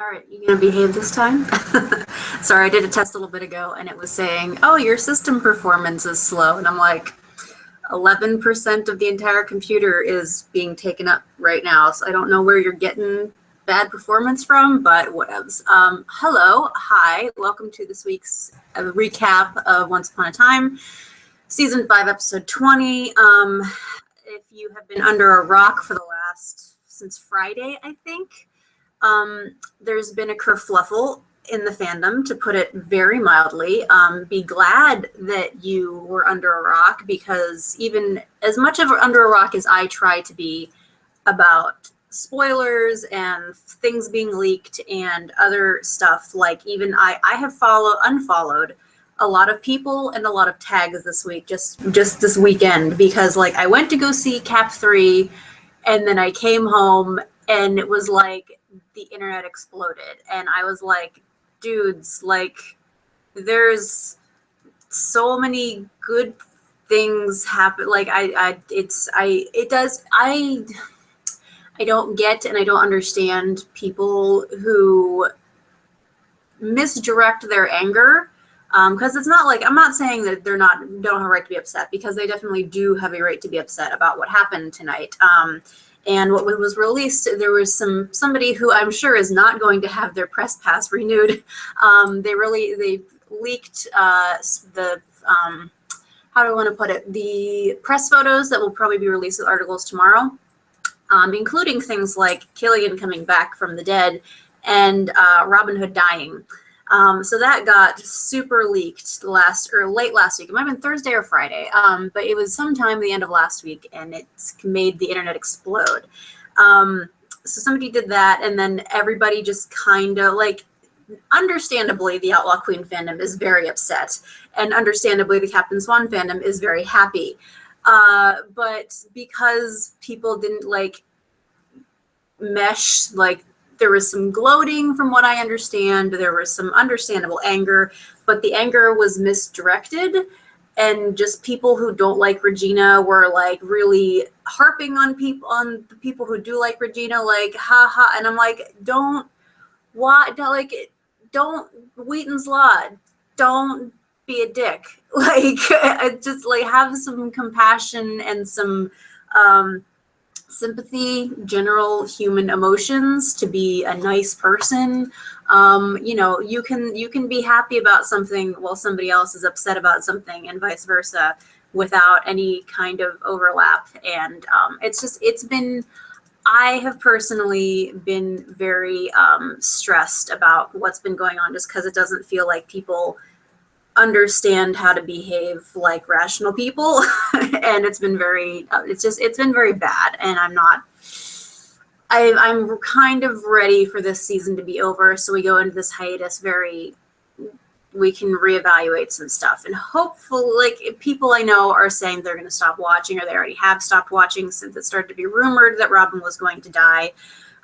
All right, you gonna behave this time? Sorry, I did a test a little bit ago and it was saying, oh, your system performance is slow. And I'm like, 11% of the entire computer is being taken up right now. So I don't know where you're getting bad performance from, but whatevs. Hello, hi, welcome to this week's recap of Once Upon a Time, Season 5, Episode 20. If you have been under a rock for since Friday, I think, there's been a kerfluffle in the fandom, to put it very mildly. Be glad that you were under a rock, because even as much of under a rock as I try to be about spoilers and things being leaked and other stuff, like even I have unfollowed a lot of people and a lot of tags this week, just this weekend, because like I went to go see Cap 3 and then I came home and it was like the internet exploded and I was like, dudes, like there's so many good things happen. Like I don't get and I don't understand people who misdirect their anger. Because it's not like, I'm not saying that don't have a right to be upset, because they definitely do have a right to be upset about what happened tonight. And what was released, there was somebody who I'm sure is not going to have their press pass renewed. They leaked the how do I want to put it? The press photos that will probably be released with articles tomorrow, including things like Killian coming back from the dead and Robin Hood dying. So that got super leaked late last week. It might have been Thursday or Friday, but it was sometime the end of last week, and it's made the internet explode. So somebody did that, and then everybody just kind of like, understandably, the Outlaw Queen fandom is very upset, and understandably, the Captain Swan fandom is very happy. But because people didn't like mesh, like, there was some gloating from what I understand. There was some understandable anger, but the anger was misdirected. And just people who don't like Regina were like really harping on the people who do like Regina, like, ha ha. And I'm like, Wheaton's Law, don't be a dick. Like, just like have some compassion and some, sympathy, general human emotions, to be a nice person. You can be happy about something while somebody else is upset about something, and vice versa, without any kind of overlap. And I have personally been very stressed about what's been going on, just because it doesn't feel like people understand how to behave like rational people. And it's been very bad, and I'm kind of ready for this season to be over, so we go into this hiatus we can reevaluate some stuff, and hopefully, like, people I know are saying they're going to stop watching, or they already have stopped watching since it started to be rumored that Robin was going to die.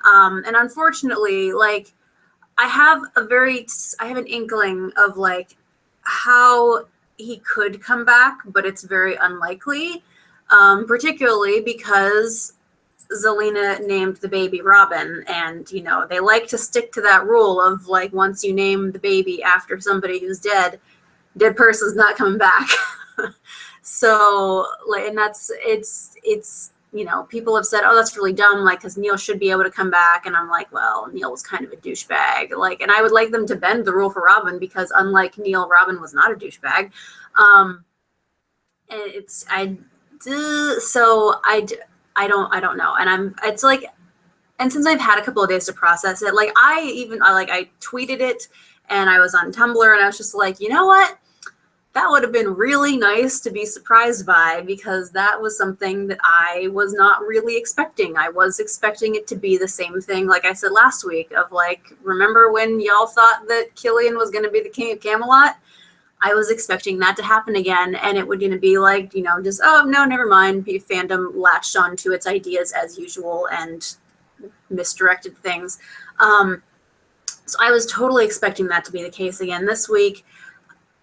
And unfortunately, like, I have an inkling of like how he could come back, but it's very unlikely, particularly because Zelena named the baby Robin, and they like to stick to that rule of like, once you name the baby after somebody who's dead person's not coming back. So like, and it's people have said, oh, that's really dumb, like, because Neil should be able to come back. And I'm like, well, Neil was kind of a douchebag. Like, and I would like them to bend the rule for Robin, because unlike Neil, Robin was not a douchebag. I don't know. And since I've had a couple of days to process it, like, I tweeted it, and I was on Tumblr, and I was just like, you know what? That would have been really nice to be surprised by, because that was something that I was not really expecting. I was expecting it to be the same thing, like I said last week, of like, remember when y'all thought that Killian was going to be the king of Camelot? I was expecting that to happen again, and it would be like, just, oh, no, never mind. Fandom latched onto its ideas as usual and misdirected things. So I was totally expecting that to be the case again this week.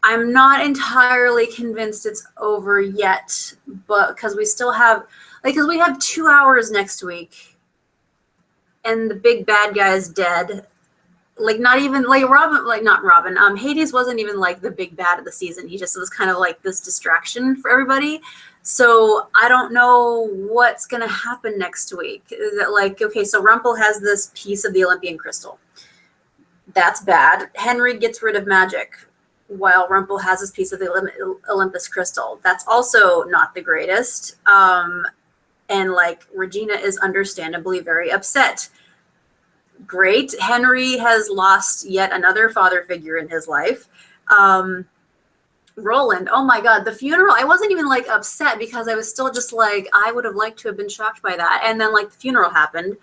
I'm not entirely convinced it's over yet, but because we still have, because we have 2 hours next week, and the big bad guy is dead, like not even like Robin, like not Robin. Hades wasn't even like the big bad of the season. He just was kind of like this distraction for everybody. So I don't know what's gonna happen next week. Is it like, okay, so Rumpel has this piece of the Olympian crystal. That's bad. Henry gets rid of magic while Rumpel has this piece of the Olympus crystal. That's also not the greatest. And like Regina is understandably very upset. Great. Henry has lost yet another father figure in his life. Roland, oh my God, the funeral. I wasn't even like upset because I was still just like, I would have liked to have been shocked by that. And then like the funeral happened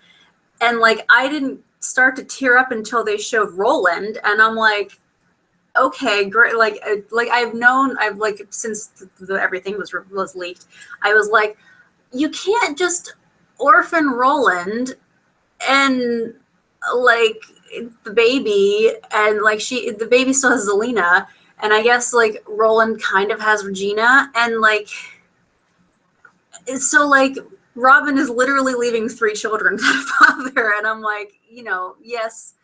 and like I didn't start to tear up until they showed Roland. And I'm like, okay, great. Like I've like since everything was leaked, I was like, you can't just orphan Roland and like the baby, and like the baby still has Zelina, and I guess like Roland kind of has Regina, and like so like Robin is literally leaving 3 children to the father, and I'm like, you know, yes,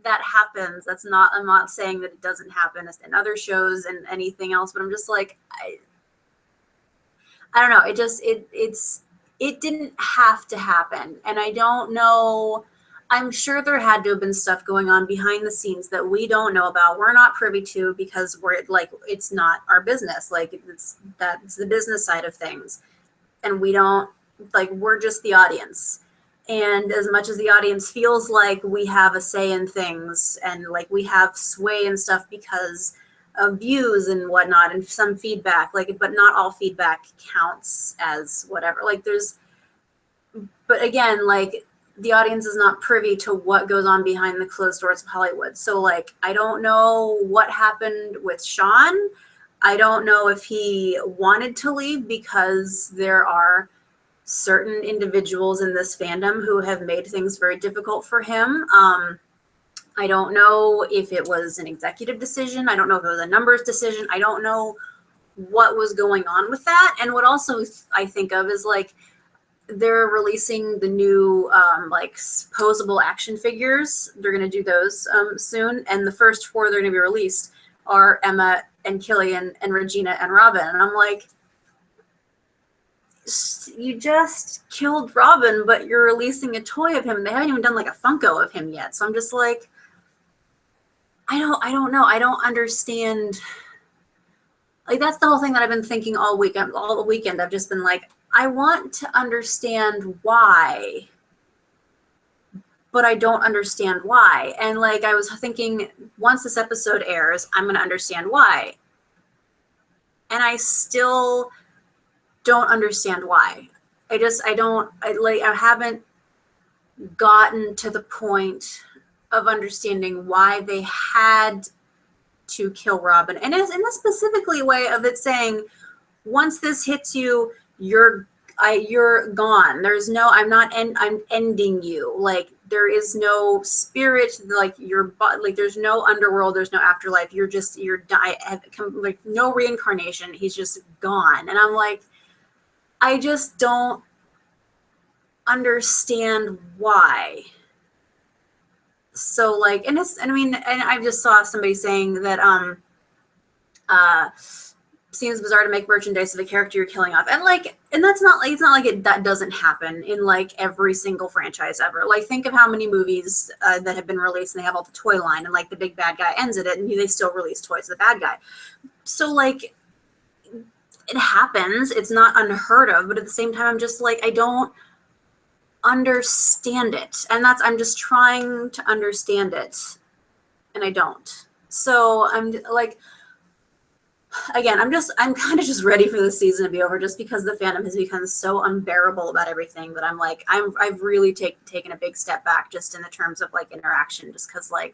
that happens. That's not, I'm not saying that it doesn't happen in other shows and anything else, but I'm just like, I don't know. It didn't have to happen. And I don't know, I'm sure there had to have been stuff going on behind the scenes that we don't know about. We're not privy to because we're like, it's not our business. Like that's the business side of things. And we don't, like, we're just the audience. And as much as the audience feels like we have a say in things and like we have sway and stuff because of views and whatnot and some feedback, like, but not all feedback counts as whatever. Like but again, like the audience is not privy to what goes on behind the closed doors of Hollywood. So like, I don't know what happened with Sean. I don't know if he wanted to leave because there are certain individuals in this fandom who have made things very difficult for him. I don't know if it was an executive decision. I don't know if it was a numbers decision. I don't know what was going on with that. And what also I think of is like, they're releasing the new like posable action figures. They're going to do those soon. And the first 4 they're going to be released are Emma and Killian and Regina and Robin. And I'm like, you just killed Robin, but you're releasing a toy of him. They haven't even done like a Funko of him yet. So I'm just like, I don't know. I don't understand. Like, that's the whole thing that I've been thinking all the weekend. I've just been like, I want to understand why, but I don't understand why. And like, I was thinking once this episode airs, I'm going to understand why. And I still don't understand why. I haven't gotten to the point of understanding why they had to kill Robin. And it's in the specifically way of it saying, once this hits you, you're gone. There's no, I'm ending you. Like, there is no spirit, like like there's no underworld, there's no afterlife. You're like no reincarnation. He's just gone. And I'm like, I just don't understand why. So like, and I just saw somebody saying that seems bizarre to make merchandise of a character you're killing off. And like, and that's not like, it's not like that doesn't happen in like every single franchise ever. Like, think of how many movies that have been released and they have all the toy line and like the big bad guy ends at it and they still release toys of the bad guy. So like, it happens. It's not unheard of, but at the same time, I'm just like, I don't understand it. And I'm just trying to understand it and I don't. So I'm like, again, I'm kind of just ready for the season to be over just because the fandom has become so unbearable about everything that I'm like, I've really taken a big step back just in the terms of like interaction, just because like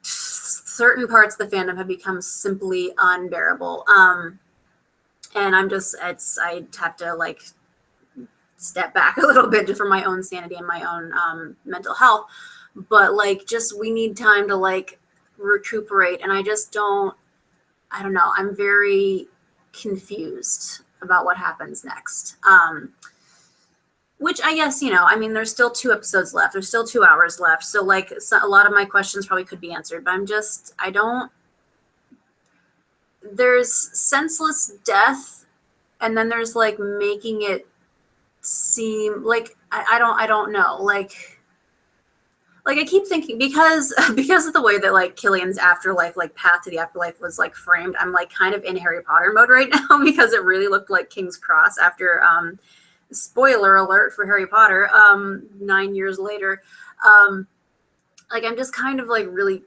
certain parts of the fandom have become simply unbearable. And I have to like step back a little bit just for my own sanity and my own mental health. But like, just, we need time to like recuperate. And I don't know. I'm very confused about what happens next. which I guess, you know, I mean, there's still 2 episodes left. There's still 2 hours left. So like a lot of my questions probably could be answered, but there's senseless death, and then there's like making it seem like, I don't know. Like I keep thinking, because of the way that like Killian's afterlife, like path to the afterlife was like framed, I'm like kind of in Harry Potter mode right now because it really looked like King's Cross after, spoiler alert for Harry Potter, 9 years later. Like I'm just kind of like really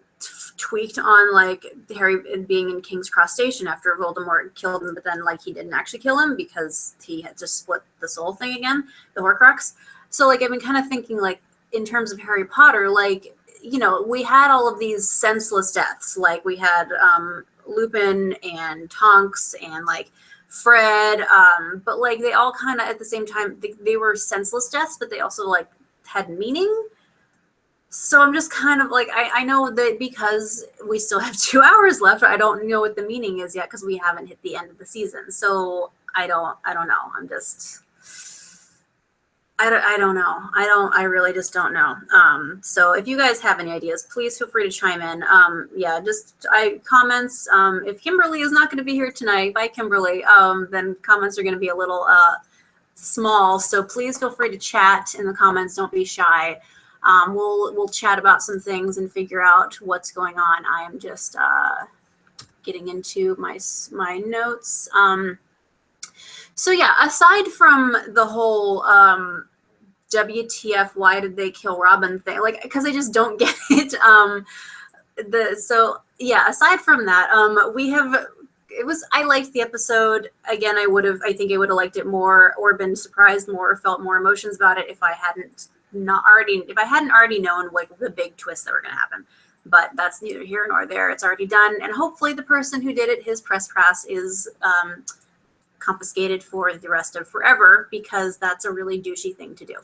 tweaked on like Harry being in King's Cross Station after Voldemort killed him, but then like he didn't actually kill him because he had just split the soul thing again, the Horcrux. So like I've been kind of thinking like, in terms of Harry Potter, like, you know, we had all of these senseless deaths. Like we had Lupin and Tonks and like Fred, but like they all kind of at the same time, they were senseless deaths, but they also like had meaning. So I'm just kind of like, I know that because we still have 2 hours left, I don't know what the meaning is yet because we haven't hit the end of the season. So I don't know. I'm just, I don't know. I really just don't know. So if you guys have any ideas, please feel free to chime in. Yeah, just comments. If Kimberly is not going to be here tonight, bye Kimberly, then comments are going to be a little small. So please feel free to chat in the comments. Don't be shy. We'll chat about some things and figure out what's going on. I am just getting into my notes. So yeah, aside from the whole WTF, why did they kill Robin thing? Like, because I just don't get it. So yeah, aside from that, I liked the episode. Again, I think I would have liked it more or been surprised more or felt more emotions about it if I hadn't already known like the big twists that were going to happen. But that's neither here nor there. It's already done. And hopefully the person who did it, his press pass is confiscated for the rest of forever, because that's a really douchey thing to do.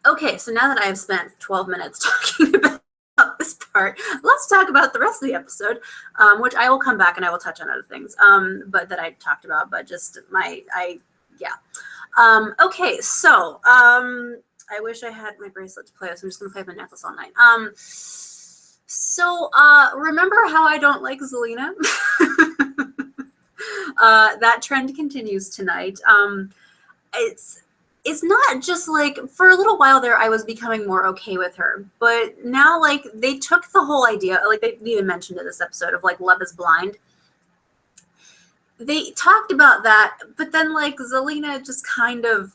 Okay, so now that I have spent 12 minutes talking about this part, let's talk about the rest of the episode, which I will come back and I will touch on other things, but that I talked about, but just okay, so I wish I had my bracelet to play with, so I'm just gonna play with my necklace all night. So remember how I don't like Zelina? That trend continues tonight. It's not just like, for a little while there I was becoming more okay with her, but now like they took the whole idea, like they even mentioned in this episode, of like love is blind. They talked about that, but then like Zelina just kind of,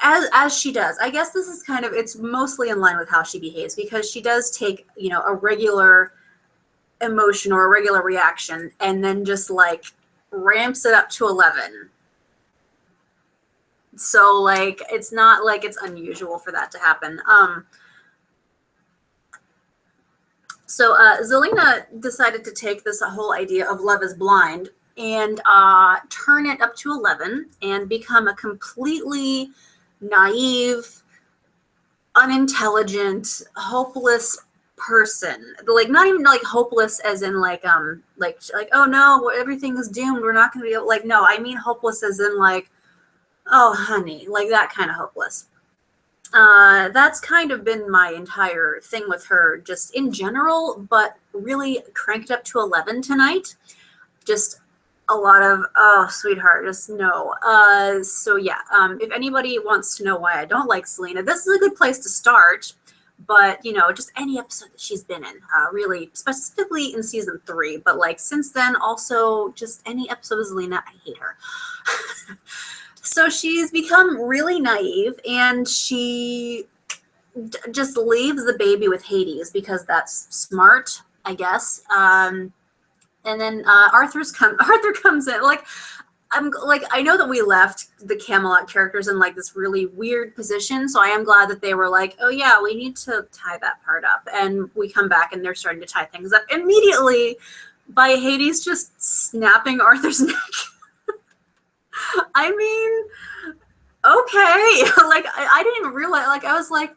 as she does, I guess this is kind of, it's mostly in line with how she behaves, because she does take, you know, a regular emotion or a regular reaction and then just like ramps it up to 11. So like it's not like it's unusual for that to happen. So Zelina decided to take this whole idea of love is blind and turn it up to 11 and become a completely naive, unintelligent, hopeless person. Like not even like hopeless as in like oh no, everything is doomed, we're not going to be able, like, no, I mean hopeless as in like, oh honey, like that kind of hopeless. That's kind of been my entire thing with her, just in general, but really cranked up to 11 tonight. Just a lot of, oh, sweetheart, just no. So yeah, if anybody wants to know why I don't like Zelina, this is a good place to start. But, you know, just any episode that she's been in, really, specifically in season 3. But, like, since then, also, just any episode of Zelina, I hate her. So she's become really naive, and she just leaves the baby with Hades because that's smart, I guess. And then Arthur comes in. Like, I know that we left the Camelot characters in like this really weird position, so I am glad that they were like, oh yeah, we need to tie that part up. And we come back and they're starting to tie things up immediately by Hades just snapping Arthur's neck. I mean, okay. Like I didn't even realize, like I was like,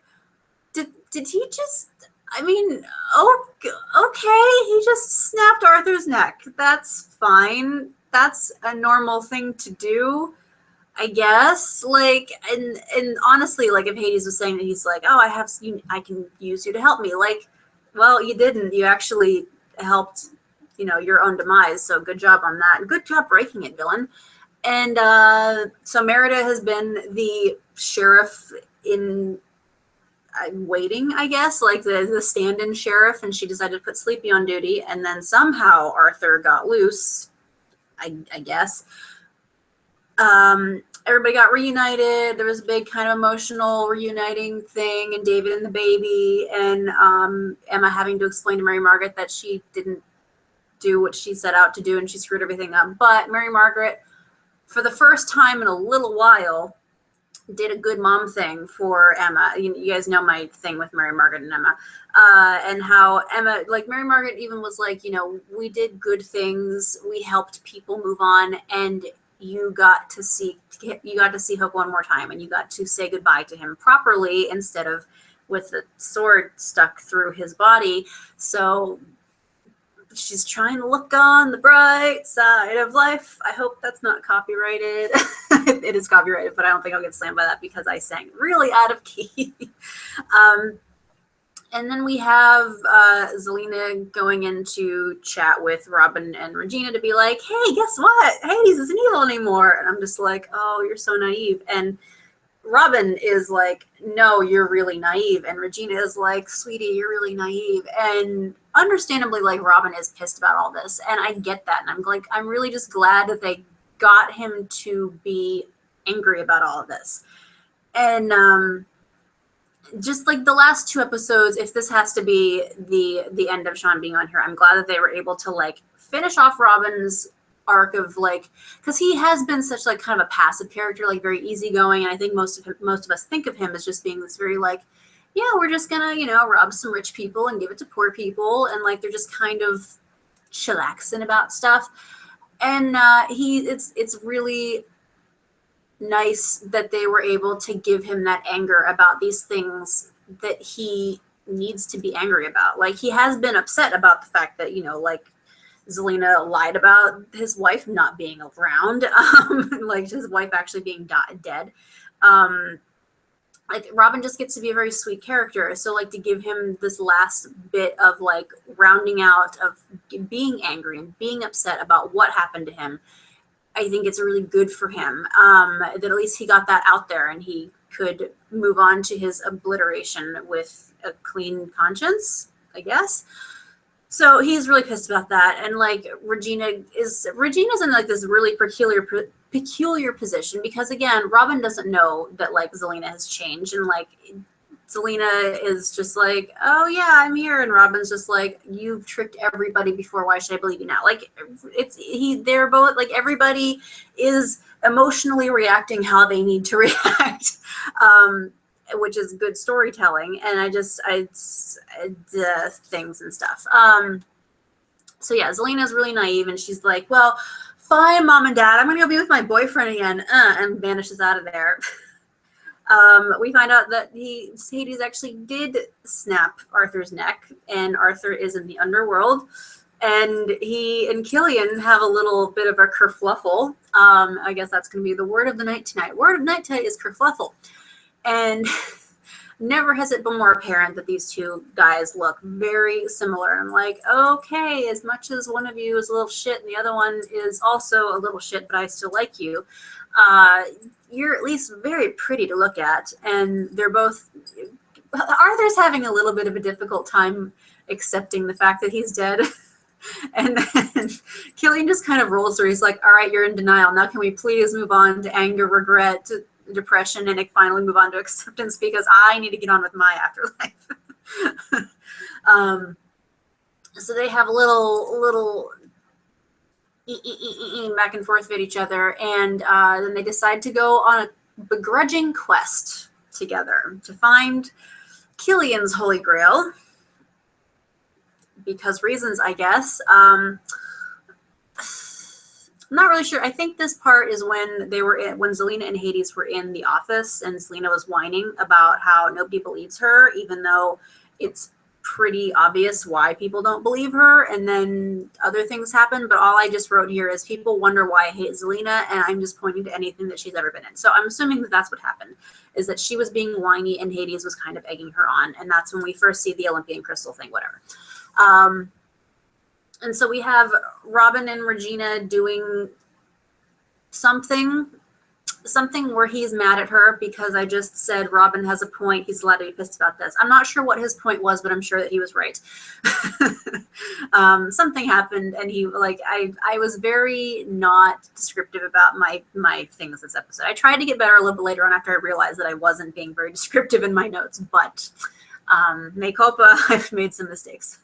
did he just, I mean, oh, okay, he just snapped Arthur's neck. That's fine. That's a normal thing to do. I guess, like, and honestly, like, if Hades was saying that he's like, oh, I can use you to help me, like, well, you didn't. You actually helped, your own demise. So good job on that. Good job breaking it, villain. And so Merida has been the sheriff in waiting, I guess, like the stand-in sheriff, and she decided to put Sleepy on duty. And then somehow Arthur got loose, I guess. Everybody got reunited. There was a big kind of emotional reuniting thing, and David and the baby, and Emma having to explain to Mary Margaret that she didn't do what she set out to do, and she screwed everything up. But Mary Margaret, for the first time in a little while, did a good mom thing for Emma. You guys know my thing with Mary Margaret and Emma, and how Emma, like Mary Margaret even was like, we did good things. We helped people move on, and you got to see Hook one more time, and you got to say goodbye to him properly instead of with the sword stuck through his body. So she's trying to look on the bright side of life. I hope that's not copyrighted. It is copyrighted, but I don't think I'll get slammed by that because I sang really out of key. And then we have Zelina going in to chat with Robin and Regina to be like, hey, guess what? Hades isn't evil anymore. And I'm just like, oh, you're so naive. And Robin is like, no, you're really naive. And Regina is like, sweetie, you're really naive. And understandably, like, Robin is pissed about all this. And I get that. And I'm like, I'm really just glad that they got him to be angry about all of this. And just like the last two episodes, if this has to be the end of Sean being on here, I'm glad that they were able to like finish off Robin's arc of like, because he has been such like kind of a passive character, like very easygoing, and I think most of us think of him as just being this very like, yeah, we're just gonna rob some rich people and give it to poor people, and like they're just kind of chillaxing about stuff. And it's really nice that they were able to give him that anger about these things that he needs to be angry about. Like, he has been upset about the fact that, like, Zelina lied about his wife not being around, like his wife actually being dead. Like, Robin just gets to be a very sweet character. So, like, to give him this last bit of, like, rounding out of being angry and being upset about what happened to him, I think it's really good for him, that at least he got that out there and he could move on to his obliteration with a clean conscience, I guess. So he's really pissed about that. And like Regina's in like this really peculiar position because, again, Robin doesn't know that like Zelina has changed, and like Zelina is just like, oh yeah, I'm here, and Robin's just like, you've tricked everybody before, why should I believe you now? Like, they're both like, everybody is emotionally reacting how they need to react, which is good storytelling. And I things and stuff. So yeah, Zelina's really naive, and she's like, well, fine, mom and dad, I'm gonna go be with my boyfriend again, and vanishes out of there. We find out that Hades actually did snap Arthur's neck, and Arthur is in the underworld, and he and Killian have a little bit of a kerfluffle. I guess that's going to be the word of the night tonight. Word of night tonight is kerfluffle. And never has it been more apparent that these two guys look very similar. I'm like, okay, as much as one of you is a little shit and the other one is also a little shit, but I still like you, you're at least very pretty to look at. And they're both, Arthur's having a little bit of a difficult time accepting the fact that he's dead. And then Killian just kind of rolls through. He's like, all right, you're in denial. Now can we please move on to anger, regret, depression, and finally move on to acceptance, because I need to get on with my afterlife. So they have a little back and forth with each other, and then they decide to go on a begrudging quest together to find Killian's Holy Grail, because reasons, I guess. I'm not really sure. I think this part is when when Zelina and Hades were in the office, and Zelina was whining about how nobody believes her, even though it's pretty obvious why people don't believe her, and then other things happen. But all I just wrote here is people wonder why I hate Zelina, and I'm just pointing to anything that she's ever been in. So I'm assuming that that's what happened, is that she was being whiny and Hades was kind of egging her on, and that's when we first see the Olympian crystal thing, whatever. And so we have Robin and Regina doing something where he's mad at her because I just said Robin has a point. He's allowed to be pissed about this. I'm not sure what his point was, but I'm sure that he was right. Something happened, and he I was very not descriptive about my things this episode. I tried to get better a little bit later on after I realized that I wasn't being very descriptive in my notes, but mea culpa, I've made some mistakes.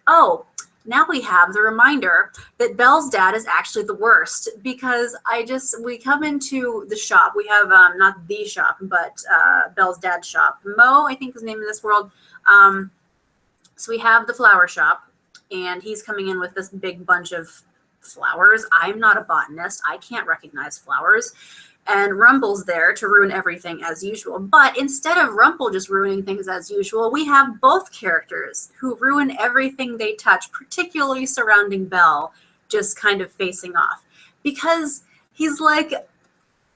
Oh, now we have the reminder that Belle's dad is actually the worst, because we come into the shop. We have, not the shop, but Belle's dad's shop. Mo, I think, is the name in this world. So we have the flower shop, and he's coming in with this big bunch of flowers. I'm not a botanist. I can't recognize flowers. And Rumple's there to ruin everything as usual. But instead of Rumple just ruining things as usual, we have both characters who ruin everything they touch, particularly surrounding Belle, just kind of facing off. Because he's like,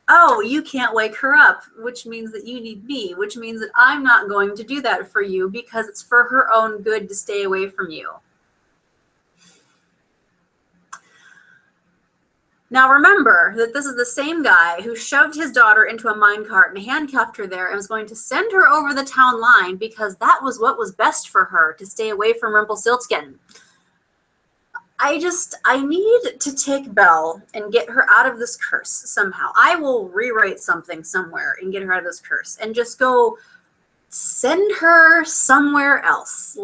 oh, you can't wake her up, which means that you need me, which means that I'm not going to do that for you because it's for her own good to stay away from you. Now remember that this is the same guy who shoved his daughter into a minecart and handcuffed her there and was going to send her over the town line because that was what was best for her, to stay away from Rumpelstiltskin. I need to take Belle and get her out of this curse somehow. I will rewrite something somewhere and get her out of this curse and just go send her somewhere else.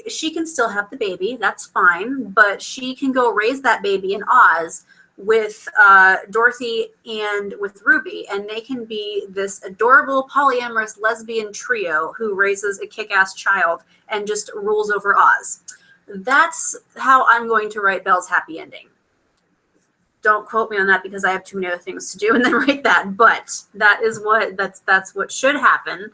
She can still have the baby, that's fine, but she can go raise that baby in Oz with Dorothy and with Ruby, and they can be this adorable polyamorous lesbian trio who raises a kick-ass child and just rules over Oz. That's how I'm going to write Belle's happy ending. Don't quote me on that because I have too many other things to do and then write that, but that's what should happen.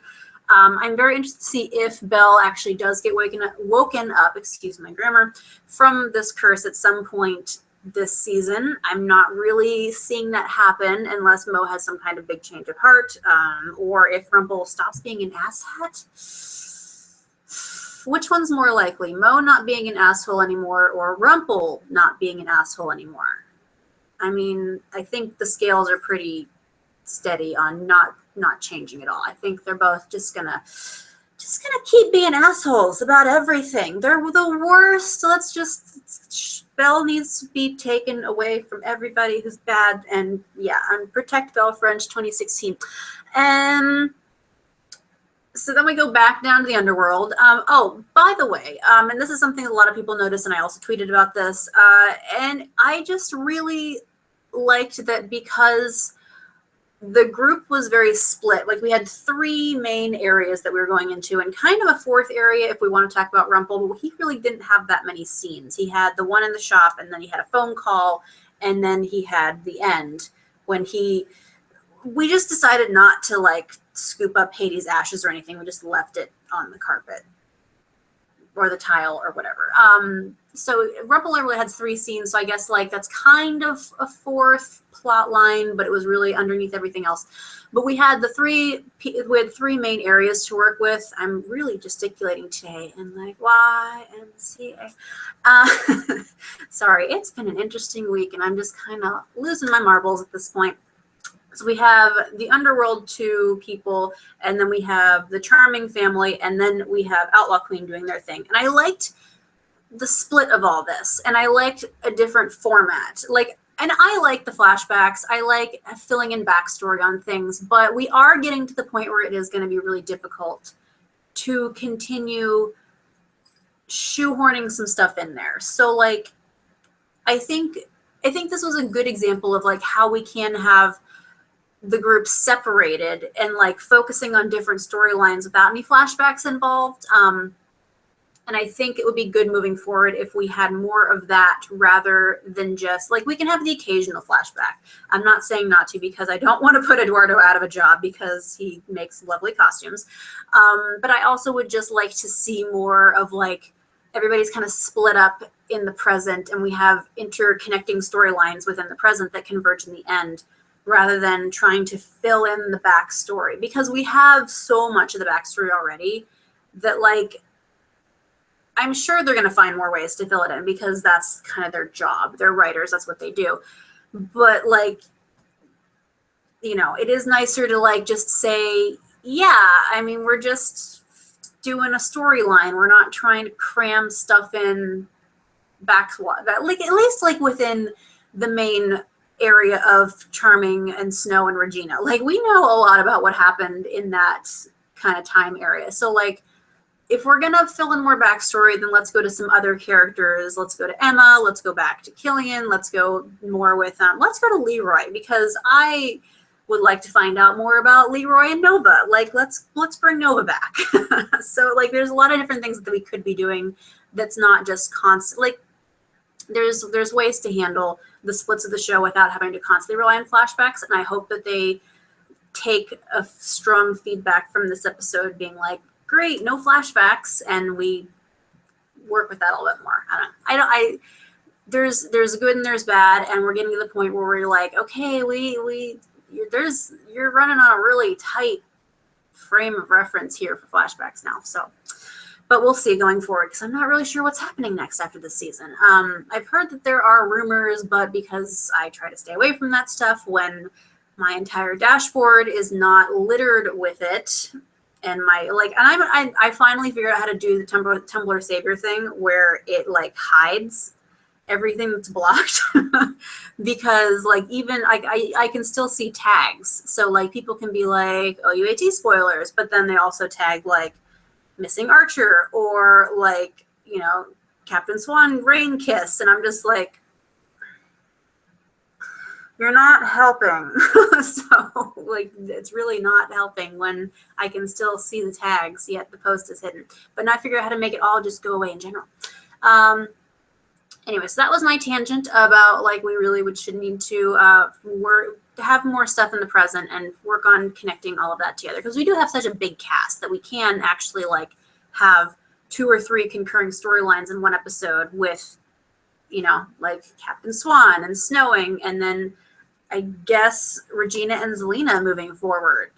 I'm very interested to see if Belle actually does get woken up, excuse my grammar, from this curse at some point this season. I'm not really seeing that happen unless Mo has some kind of big change of heart, or if Rumple stops being an asshat. Which one's more likely? Mo not being an asshole anymore, or Rumple not being an asshole anymore? I mean, I think the scales are pretty steady on not changing at all. I think they're both just gonna keep being assholes about everything. They're the worst. Belle needs to be taken away from everybody who's bad, and yeah, protect Belle French 2016. So then we go back down to the underworld. Oh, by the way, and this is something a lot of people noticed, and I also tweeted about this, and I just really liked that because the group was very split. Like, we had 3 main areas that we were going into and kind of a 4th area if we want to talk about Rumple, but he really didn't have that many scenes. He had the one in the shop, and then he had a phone call, and then he had the end when we just decided not to scoop up Hades' ashes or anything. We just left it on the carpet or the tile or whatever. So Rumple really had 3 scenes, so I guess that's kind of a 4th plot line, but it was really underneath everything else. But we had 3 main areas to work with. I'm really gesticulating today and YMCA. Sorry, it's been an interesting week and I'm just kind of losing my marbles at this point. So we have the Underworld 2 people, and then we have the Charming family, and then we have Outlaw Queen doing their thing. And I liked the split of all this, and I liked a different format. And I like the flashbacks. I like filling in backstory on things, but we are getting to the point where it is going to be really difficult to continue shoehorning some stuff in there. So I think this was a good example of how we can have the group separated and focusing on different storylines without any flashbacks involved. And I think it would be good moving forward if we had more of that rather than just, like, we can have the occasional flashback. I'm not saying not to, because I don't want to put Eduardo out of a job because he makes lovely costumes. But I also would just like to see more of, like, everybody's kind of split up in the present and we have interconnecting storylines within the present that converge in the end, rather than trying to fill in the backstory. Because we have so much of the backstory already that, like, I'm sure they're going to find more ways to fill it in because that's kind of their job. They're writers. That's what they do. But, like, you know, it is nicer to, like, just say, yeah, I mean, we're just doing a storyline. We're not trying to cram stuff in like, at least, like, within the main area of Charming and Snow and Regina. Like, we know a lot about what happened in that kind of time area. So, like, if we're going to fill in more backstory, then let's go to some other characters. Let's go to Emma. Let's go back to Killian. Let's go more with, let's go to Leroy, because I would like to find out more about Leroy and Nova. Like, let's bring Nova back. So, like, there's a lot of different things that we could be doing that's not just constant. Like, there's ways to handle the splits of the show without having to constantly rely on flashbacks. And I hope that they take a strong feedback from this episode being like, great, no flashbacks, and we work with that a little bit more. There's good and there's bad, and we're getting to the point where we're like, okay, you're running on a really tight frame of reference here for flashbacks now. So, but we'll see going forward, because I'm not really sure what's happening next after this season. I've heard that there are rumors, but because I try to stay away from that stuff when my entire dashboard is not littered with it, and I finally figured out how to do the Tumblr Savior thing where it, like, hides everything that's blocked because, like, even I can still see tags. So, like, people can be like, OUAT spoilers, but then they also tag, like, missing Archer or, like, you know, Captain Swan rain kiss, and I'm just like, you're not helping. So, like, it's really not helping when I can still see the tags, yet the post is hidden. But now I figure out how to make it all just go away in general. Anyway, so that was my tangent about, like, we really should need to have more stuff in the present and work on connecting all of that together. Because we do have such a big cast that we can actually, like, have 2 or 3 concurring storylines in one episode with, you know, like, Captain Swan and Snowing, and then I guess Regina and Zelina moving forward.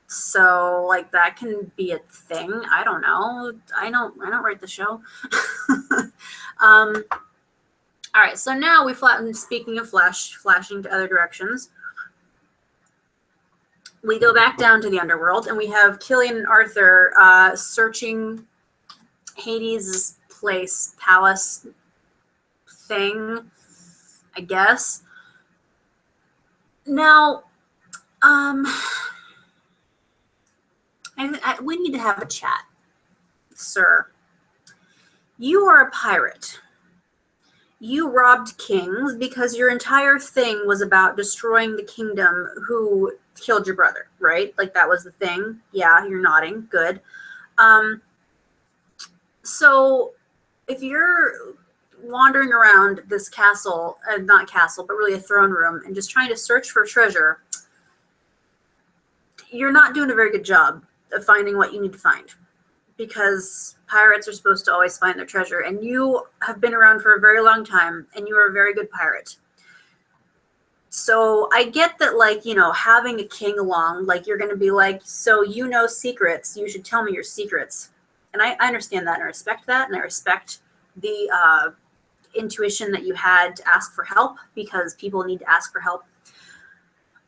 So, like, that can be a thing. I don't know. I don't write the show. All right, so now speaking of flashing to other directions, we go back down to the underworld, and we have Killian and Arthur searching Hades' palace thing, I guess. Now, we need to have a chat, sir. You are a pirate. You robbed kings because your entire thing was about destroying the kingdom who killed your brother, right? Like, that was the thing. Yeah, you're nodding. Good. So if you're wandering around this castle, not castle, but really a throne room, and just trying to search for treasure, you're not doing a very good job of finding what you need to find, because pirates are supposed to always find their treasure, and you have been around for a very long time, and you are a very good pirate. So I get that, like, you know, having a king along, like, you're going to be like, so you know secrets, you should tell me your secrets. And I understand that, and I respect that, and I respect the intuition that you had to ask for help, because people need to ask for help.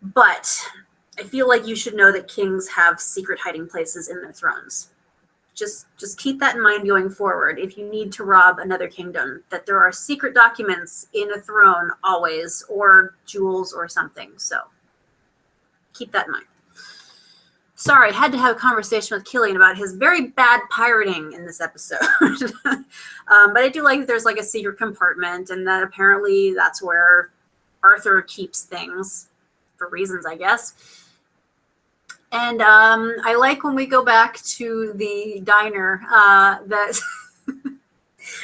But I feel like you should know that kings have secret hiding places in their thrones. Just keep that in mind going forward. If you need to rob another kingdom, that there are secret documents in a throne always, or jewels or something. So keep that in mind. Sorry, I had to have a conversation with Killian about his very bad pirating in this episode. But I do like that there's, like, a secret compartment, and that apparently that's where Arthur keeps things for reasons, I guess. And I like when we go back to the diner that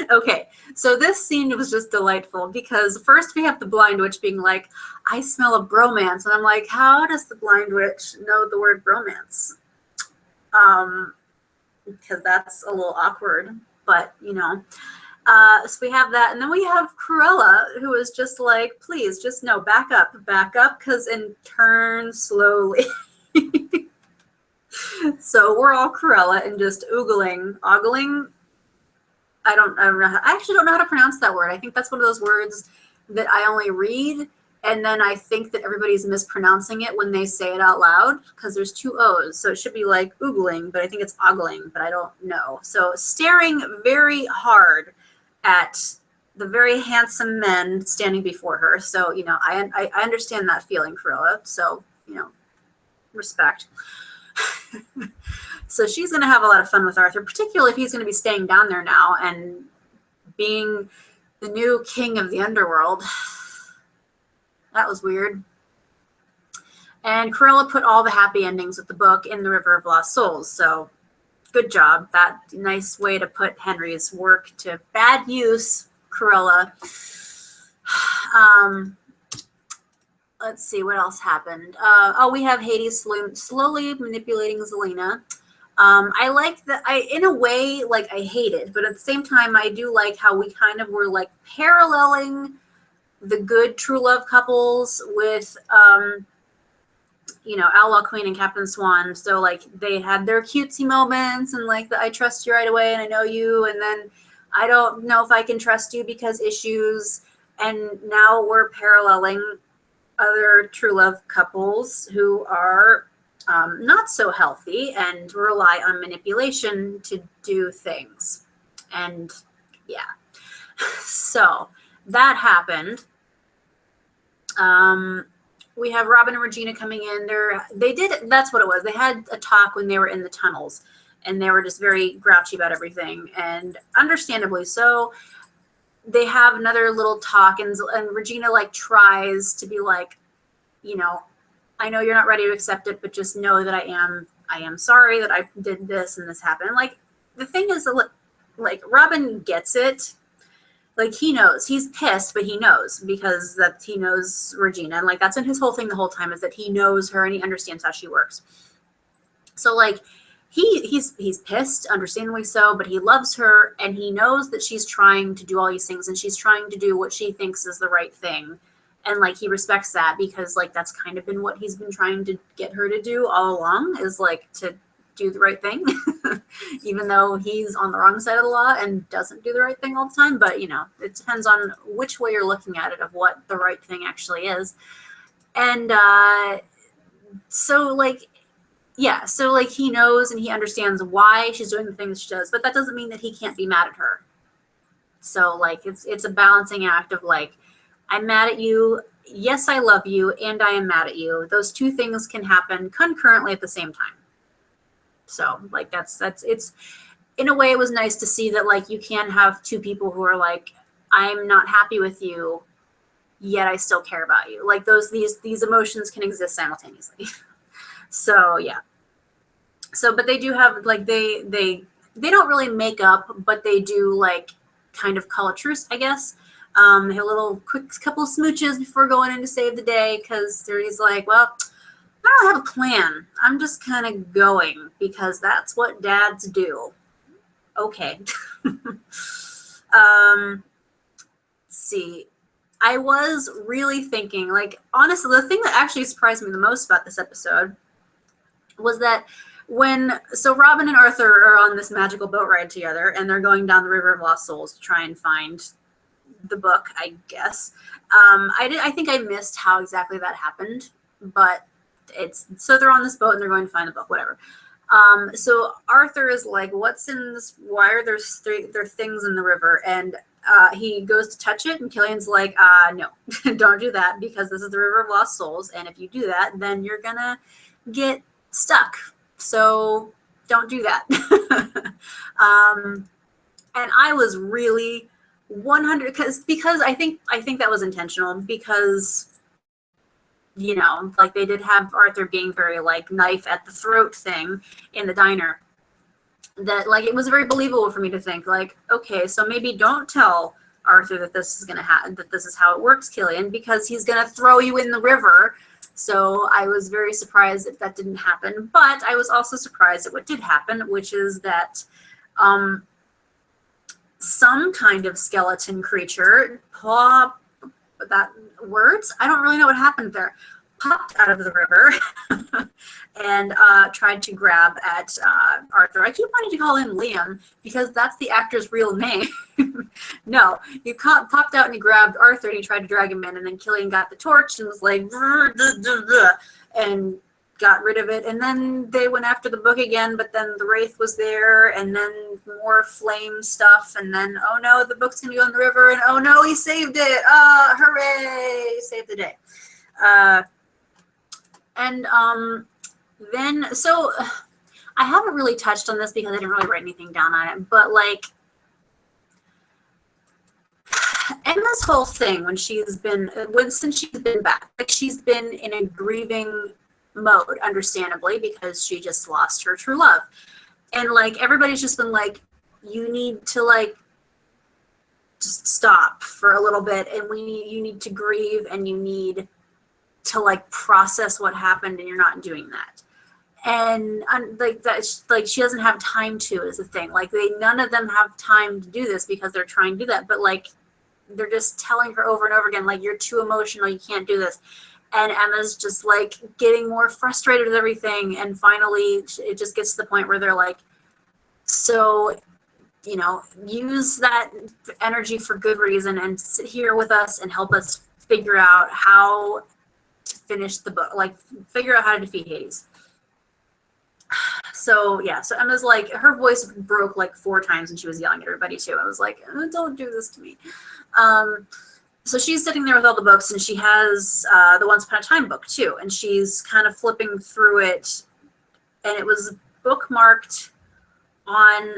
Okay, so this scene was just delightful because first we have the blind witch being like, I smell a bromance. And I'm like, how does the blind witch know the word bromance? Because that's a little awkward, but you know. So we have that, and then we have Cruella, who is just like, please, just no, back up, because and turn slowly. So we're all Cruella and just ogling. I actually don't know how to pronounce that word. I think that's one of those words that I only read, and then I think that everybody's mispronouncing it when they say it out loud because there's two O's. So it should be like oogling, but I think it's ogling, but I don't know. So staring very hard at the very handsome men standing before her. So, you know, I understand that feeling, Cruella. So, you know, respect. So she's going to have a lot of fun with Arthur, particularly if he's going to be staying down there now and being the new king of the underworld. That was weird. And Cruella put all the happy endings of the book in the River of Lost Souls. So good job. That nice way to put Henry's work to bad use, Cruella. Let's see what else happened. We have Hades slowly manipulating Zelena. I like that. In a way, like, I hate it, but at the same time, I do like how we kind of were like paralleling the good true love couples with, you know, Outlaw Queen and Captain Swan. So like they had their cutesy moments and like the I trust you right away and I know you, and then I don't know if I can trust you because issues. And now we're paralleling other true love couples who are not so healthy and rely on manipulation to do things. And yeah, so that happened. We have Robin and Regina coming in. That's what it was. They had a talk when they were in the tunnels and they were just very grouchy about everything, and understandably so. They have another little talk, and Regina like tries to be like, you know, I know you're not ready to accept it, but just know that I am sorry that I did this and this happened. And like the thing is, like Robin gets it. Like he knows, he's pissed, but he knows because that he knows Regina, and like that's been his whole thing the whole time, is that he knows her and he understands how she works. So like he's pissed, understandably so, but he loves her and he knows that she's trying to do all these things and she's trying to do what she thinks is the right thing. And like he respects that because like that's kind of been what he's been trying to get her to do all along, is like to do the right thing, even though he's on the wrong side of the law and doesn't do the right thing all the time. But you know, it depends on which way you're looking at it of what the right thing actually is. And so like, yeah, so like he knows and he understands why she's doing the things she does, but that doesn't mean that he can't be mad at her. So like it's a balancing act of like, I'm mad at you, yes, I love you, and I am mad at you. Those two things can happen concurrently at the same time. So like that's it's, in a way it was nice to see that like you can have two people who are like, I'm not happy with you, yet I still care about you. Like these emotions can exist simultaneously. So yeah. So but they do have like they don't really make up, but they do like kind of call a truce, I guess. They have a little quick couple of smooches before going in to save the day, because he's like, well, I don't have a plan. I'm just kind of going because that's what dads do. Okay. Let's see. I was really thinking, like, honestly, the thing that actually surprised me the most about this episode was that so Robin and Arthur are on this magical boat ride together, and they're going down the River of Lost Souls to try and find the book, I guess. I think I missed how exactly that happened, but so they're on this boat and they're going to find the book, whatever. So Arthur is like, what's in this? Why are there things in the river? And he goes to touch it, and Killian's like, no, don't do that, because this is the River of Lost Souls, and if you do that, then you're gonna get stuck. So don't do that. And I was really 100 because I think that was intentional, because you know, like they did have Arthur being very like knife at the throat thing in the diner. that like it was very believable for me to think like, okay, so maybe don't tell Arthur that this is gonna happen, that this is how it works, Killian, because he's gonna throw you in the river. So I was very surprised that that didn't happen, but I was also surprised at what did happen, which is that some kind of skeleton creature, that words, I don't really know what happened there, popped out of the river and tried to grab at Arthur. I keep wanting to call him Liam because that's the actor's real name. No, he popped out and he grabbed Arthur and he tried to drag him in, and then Killian got the torch and was like, and got rid of it. And then they went after the book again, but then the Wraith was there, and then more flame stuff, and then, oh no, the book's gonna go in the river, and oh no, he saved it. Hooray, saved the day. Then, so I haven't really touched on this because I didn't really write anything down on it, but like Emma's whole thing since she's been back, like she's been in a grieving mode, understandably, because she just lost her true love. And like everybody's just been like, you need to like just stop for a little bit, and you need to grieve, and you need to like process what happened, and you're not doing that. And like that, like she doesn't have time to, is the thing. Like none of them have time to do this because they're trying to do that, but like they're just telling her over and over again, like, you're too emotional, you can't do this. And Emma's just like getting more frustrated with everything, and finally it just gets to the point where they're like, so, you know, use that energy for good reason and sit here with us and help us figure out how to finish the book, like figure out how to defeat Hades. So yeah, so Emma's like, her voice broke like 4 times and she was yelling at everybody too. I was like, oh, don't do this to me. So she's sitting there with all the books, and she has the Once Upon a Time book too, and she's kind of flipping through it, and it was bookmarked on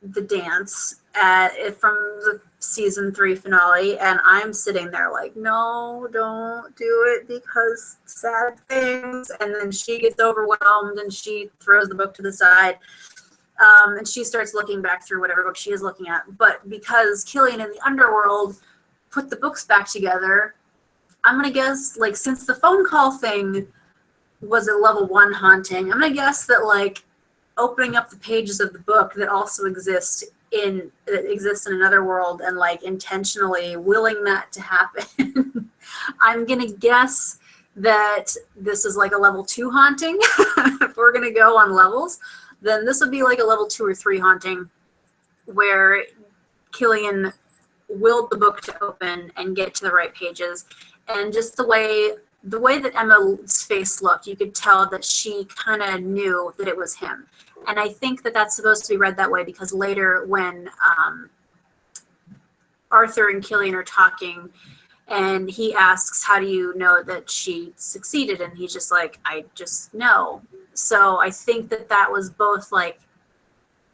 the dance from the season 3 finale, and I'm sitting there like, no, don't do it because sad things. And then she gets overwhelmed and she throws the book to the side, and she starts looking back through whatever book she is looking at. But because Killian in the underworld put the books back together, I'm gonna guess, like, since the phone call thing was a level 1 haunting, I'm gonna guess that like opening up the pages of the book that also exist in another world and like intentionally willing that to happen. I'm gonna guess that this is like a level 2 haunting. If we're gonna go on levels, then this would be like a level 2 or 3 haunting, where Killian willed the book to open and get to the right pages. And just the way that Emma's face looked, you could tell that she kind of knew that it was him. And I think that that's supposed to be read that way because later when Arthur and Killian are talking and he asks, how do you know that she succeeded? And he's just like, I just know. So I think that that was both like,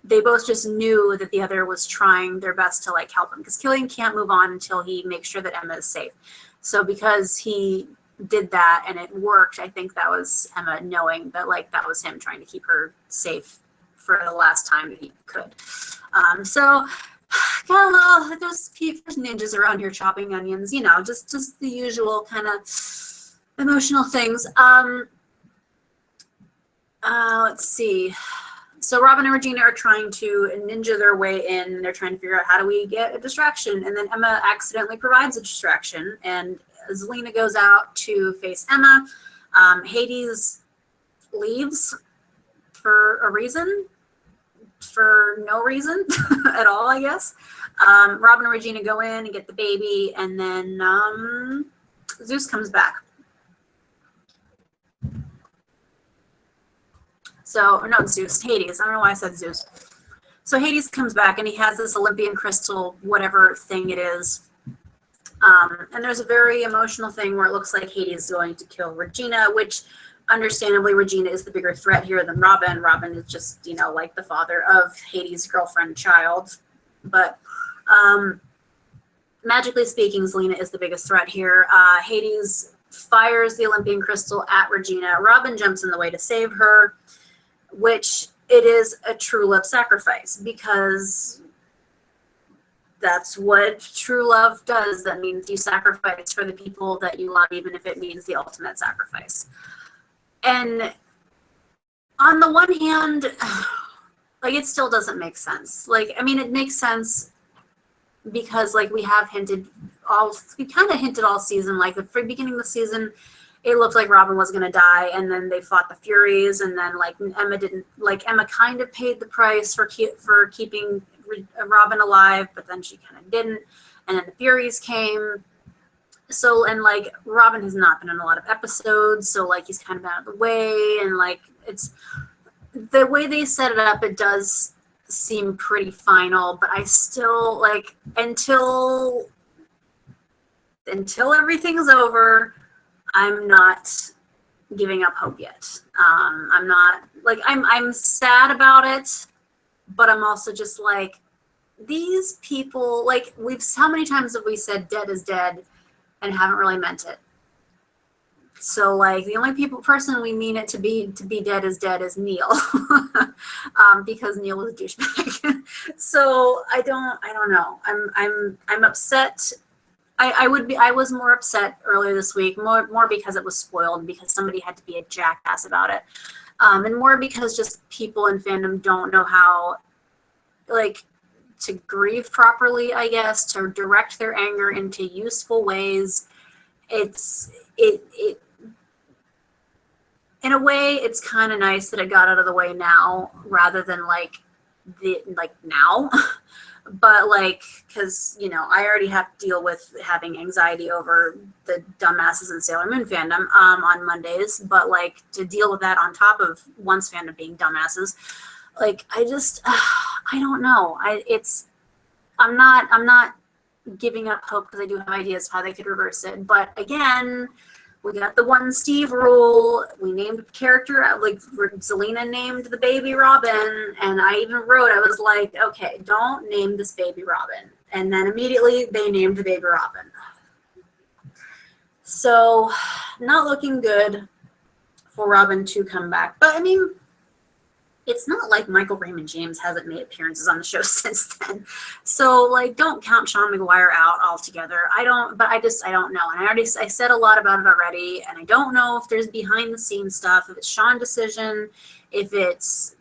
they both just knew that the other was trying their best to like help him, because Killian can't move on until he makes sure that Emma is safe. So because he did that and it worked, I think that was Emma knowing that like that was him trying to keep her safe for the last time that he could. So got a little, there's ninjas around here chopping onions, you know, just the usual kind of emotional things. Let's see. So Robin and Regina are trying to ninja their way in, and they're trying to figure out how do we get a distraction. And then Emma accidentally provides a distraction, and Zelina goes out to face Emma. Hades leaves for a reason, for no reason at all, I guess. Robin and Regina go in and get the baby, and then Zeus comes back. So, or not Zeus, Hades. I don't know why I said Zeus. So Hades comes back and he has this Olympian crystal, whatever thing it is. And there's a very emotional thing where it looks like Hades is going to kill Regina, which understandably Regina is the bigger threat here than Robin. Robin is just, you know, like the father of Hades' girlfriend child. But magically speaking, Zelina is the biggest threat here. Hades fires the Olympian crystal at Regina. Robin jumps in the way to save her, which it is a true love sacrifice, because that's what true love does. That means you sacrifice for the people that you love, even if it means the ultimate sacrifice. And on the one hand, like, it still doesn't make sense. Like, I mean, it makes sense because, like, we kind of hinted all season, like the beginning of the season, it looked like Robin was going to die, and then they fought the Furies, and then, like, Emma kind of paid the price for keeping Robin alive, but then she kind of didn't, and then the Furies came. So, and, like, Robin has not been in a lot of episodes, so, like, he's kind of out of the way, and, like, it's the way they set it up, it does seem pretty final, but I still, like, until everything's over, I'm not giving up hope yet. I'm not, like, I'm sad about it, but I'm also just like, these people, like, how many times have we said dead is dead and haven't really meant it? So, like, the only person we mean it to be dead is Neil, because Neil was a douchebag. So I don't know. I'm upset. I was more upset earlier this week, more because it was spoiled, because somebody had to be a jackass about it, and more because just people in fandom don't know how, like, to grieve properly, I guess, to direct their anger into useful ways. In a way, it's kind of nice that it got out of the way now, rather than now. But, like, because, you know, I already have to deal with having anxiety over the dumbasses in Sailor Moon fandom on Mondays. But, like, to deal with that on top of one's fandom being dumbasses, like, I don't know. I'm not giving up hope, because I do have ideas how they could reverse it. But again, we got the one Steve rule. We named a character, like, Zelina named the baby Robin, and I even wrote, I was like, okay, don't name this baby Robin. And then immediately they named the baby Robin. So, not looking good for Robin to come back. But, I mean, it's not like Michael Raymond James hasn't made appearances on the show since then. So, like, don't count Sean McGuire out altogether. I don't know. And I said a lot about it already, and I don't know if there's behind the scenes stuff, if it's Sean's decision, if it's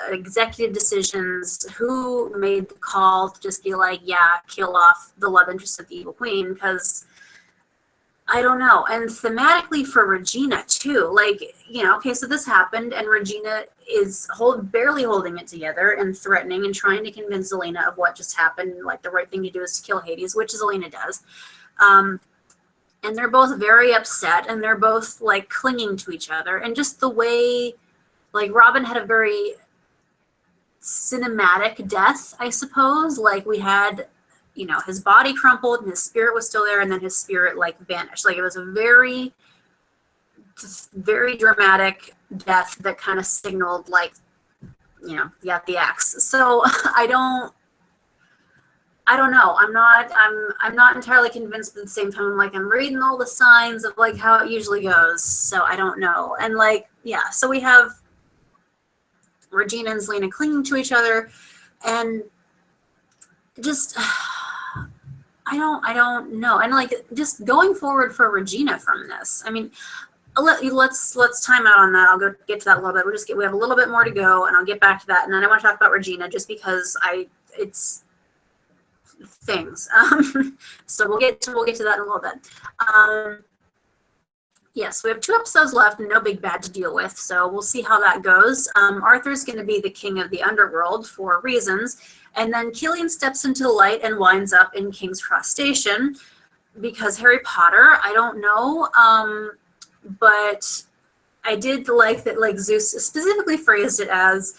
executive decisions, who made the call to just be like, yeah, kill off the love interest of the evil queen, because I don't know. And thematically for Regina too, like, you know, okay, so this happened, and Regina is barely holding it together and threatening and trying to convince Zelina of what just happened. Like, the right thing to do is to kill Hades, which Zelina does. And they're both very upset, and they're both, like, clinging to each other. And just the way, like, Robin had a very cinematic death, I suppose. Like, we had, you know, his body crumpled and his spirit was still there, and then his spirit, like, vanished. Like, it was a very, very dramatic death that kind of signaled, like, you know, the axe. So I don't know. I'm not entirely convinced, but at the same time, I'm like, I'm reading all the signs of, like, how it usually goes. So I don't know. And, like, yeah, so we have Regina and Zelina clinging to each other, and just, I don't know. And, like, just going forward for Regina from this, I mean, let's time out on that. I'll go get to that a little bit. We have a little bit more to go, and I'll get back to that. And then I want to talk about Regina, just because it's things. So we'll get to that in a little bit. Yes, we have 2 episodes left and no big bad to deal with, so we'll see how that goes. Arthur's going to be the king of the underworld for reasons, and then Killian steps into the light and winds up in King's Cross Station because Harry Potter. I don't know, but I did like that, like, Zeus specifically phrased it as,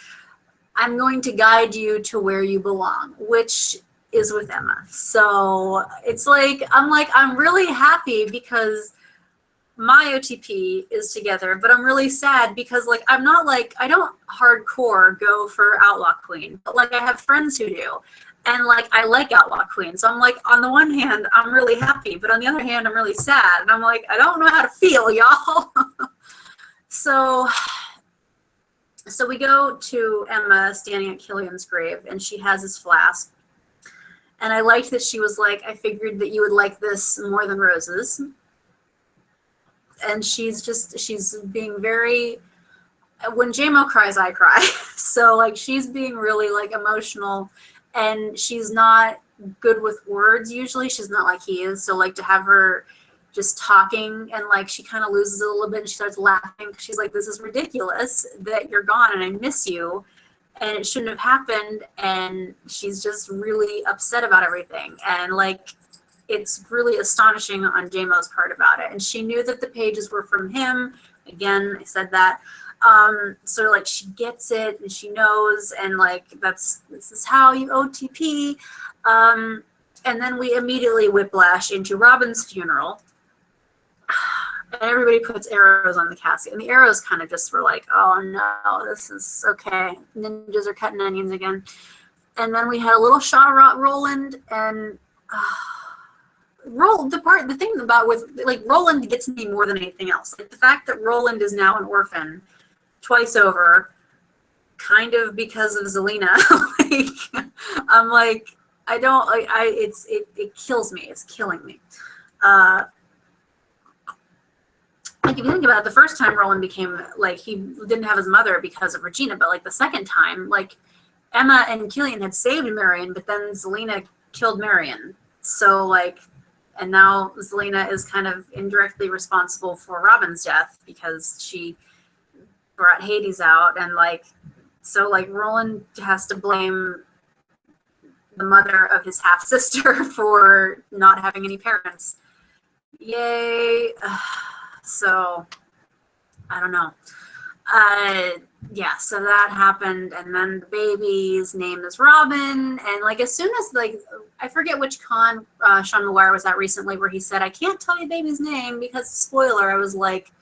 I'm going to guide you to where you belong, which is with Emma. So it's like, I'm really happy because my OTP is together, but I'm really sad because, like, I don't hardcore go for Outlaw Queen, but, like, I have friends who do. And, like, I like Outlaw Queen. So I'm like, on the one hand, I'm really happy, but on the other hand, I'm really sad. And I'm like, I don't know how to feel, y'all. So So we go to Emma standing at Killian's grave, and she has his flask. And I liked that she was like, I figured that you would like this more than roses. And she's being very, when JMO cries, I cry. So like she's being really like emotional, and she's not good with words usually. She's not like he is. So like to have her just talking, and like she kind of loses it a little bit, and she starts laughing. She's like, this is ridiculous that you're gone and I miss you, and it shouldn't have happened. And she's just really upset about everything. And like, it's really astonishing on JMO's part about it. And she knew that the pages were from him. Again, I said that. So like she gets it and she knows, and like this is how you OTP. And then we immediately whiplash into Robin's funeral. And everybody puts arrows on the casket. And the arrows kind of just were like, oh no, this is okay. Ninjas are cutting onions again. And then we had a little shot of Roland, and the thing about with like Roland gets me more than anything else. Like the fact that Roland is now an orphan twice over, kind of because of Zelina. Like I'm like, I don't like it kills me. It's killing me. Like if you think about it, the first time Roland became like, he didn't have his mother because of Regina, but like the second time, like Emma and Killian had saved Marion, but then Zelina killed Marion. So like, and now Zelina is kind of indirectly responsible for Robin's death because she brought Hades out. And like, so like Roland has to blame the mother of his half sister for not having any parents. Yay. So I don't know. Yeah, so that happened, and then the baby's name is Robin, and like as soon as like I forget which con Sean McGuire was at recently where he said I can't tell you baby's name because spoiler. I was like,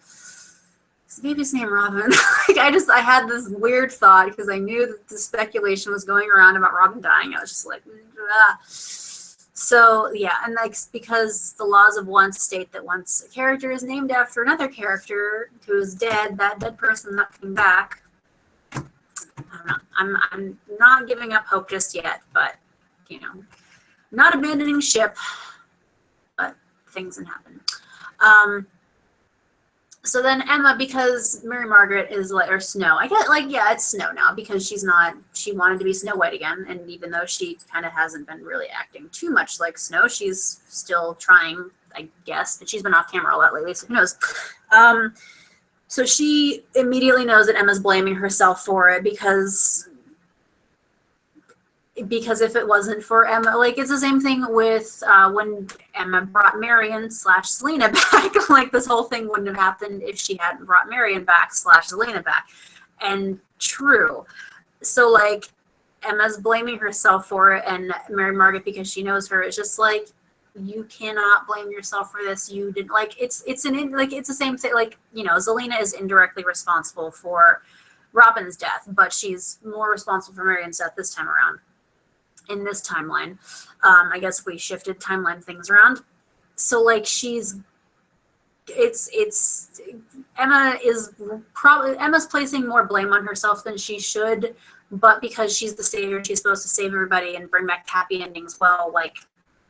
is the baby's name Robin? Like I had this weird thought because I knew that the speculation was going around about Robin dying. I was just like, ah. So yeah, and like because the laws of once state that once a character is named after another character who is dead, that dead person not coming back. I don't know. I'm not giving up hope just yet, but you know, not abandoning ship, but things can happen. So then Emma, because Mary Margaret is like, or Snow, I get like, yeah, it's Snow now because she wanted to be Snow White again. And even though she kind of hasn't been really acting too much like Snow, she's still trying, I guess, but she's been off camera a lot lately, so who knows. So she immediately knows that Emma's blaming herself for it because if it wasn't for Emma, like it's the same thing with when Emma brought Marion / Selena back. Like this whole thing wouldn't have happened if she hadn't brought Marion back / Selena back. And true. So like Emma's blaming herself for it, and Mary Margaret, because she knows her, is just like, you cannot blame yourself for this. You didn't like it's the same thing. Like, you know, Zelina is indirectly responsible for Robin's death, but she's more responsible for Marion's death this time around. In this timeline, I guess we shifted timeline things around. So like Emma's placing more blame on herself than she should, but because she's the savior, she's supposed to save everybody and bring back happy endings. Well, like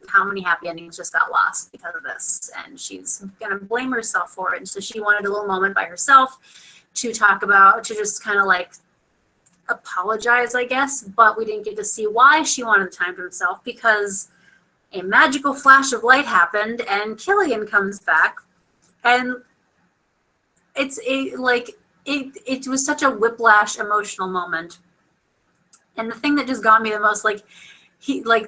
how many happy endings just got lost because of this? And she's gonna blame herself for it. And so she wanted a little moment by herself to just kind of like apologize, I guess, but we didn't get to see why she wanted the time to herself because a magical flash of light happened and Killian comes back, and it was such a whiplash emotional moment. And the thing that just got me the most, like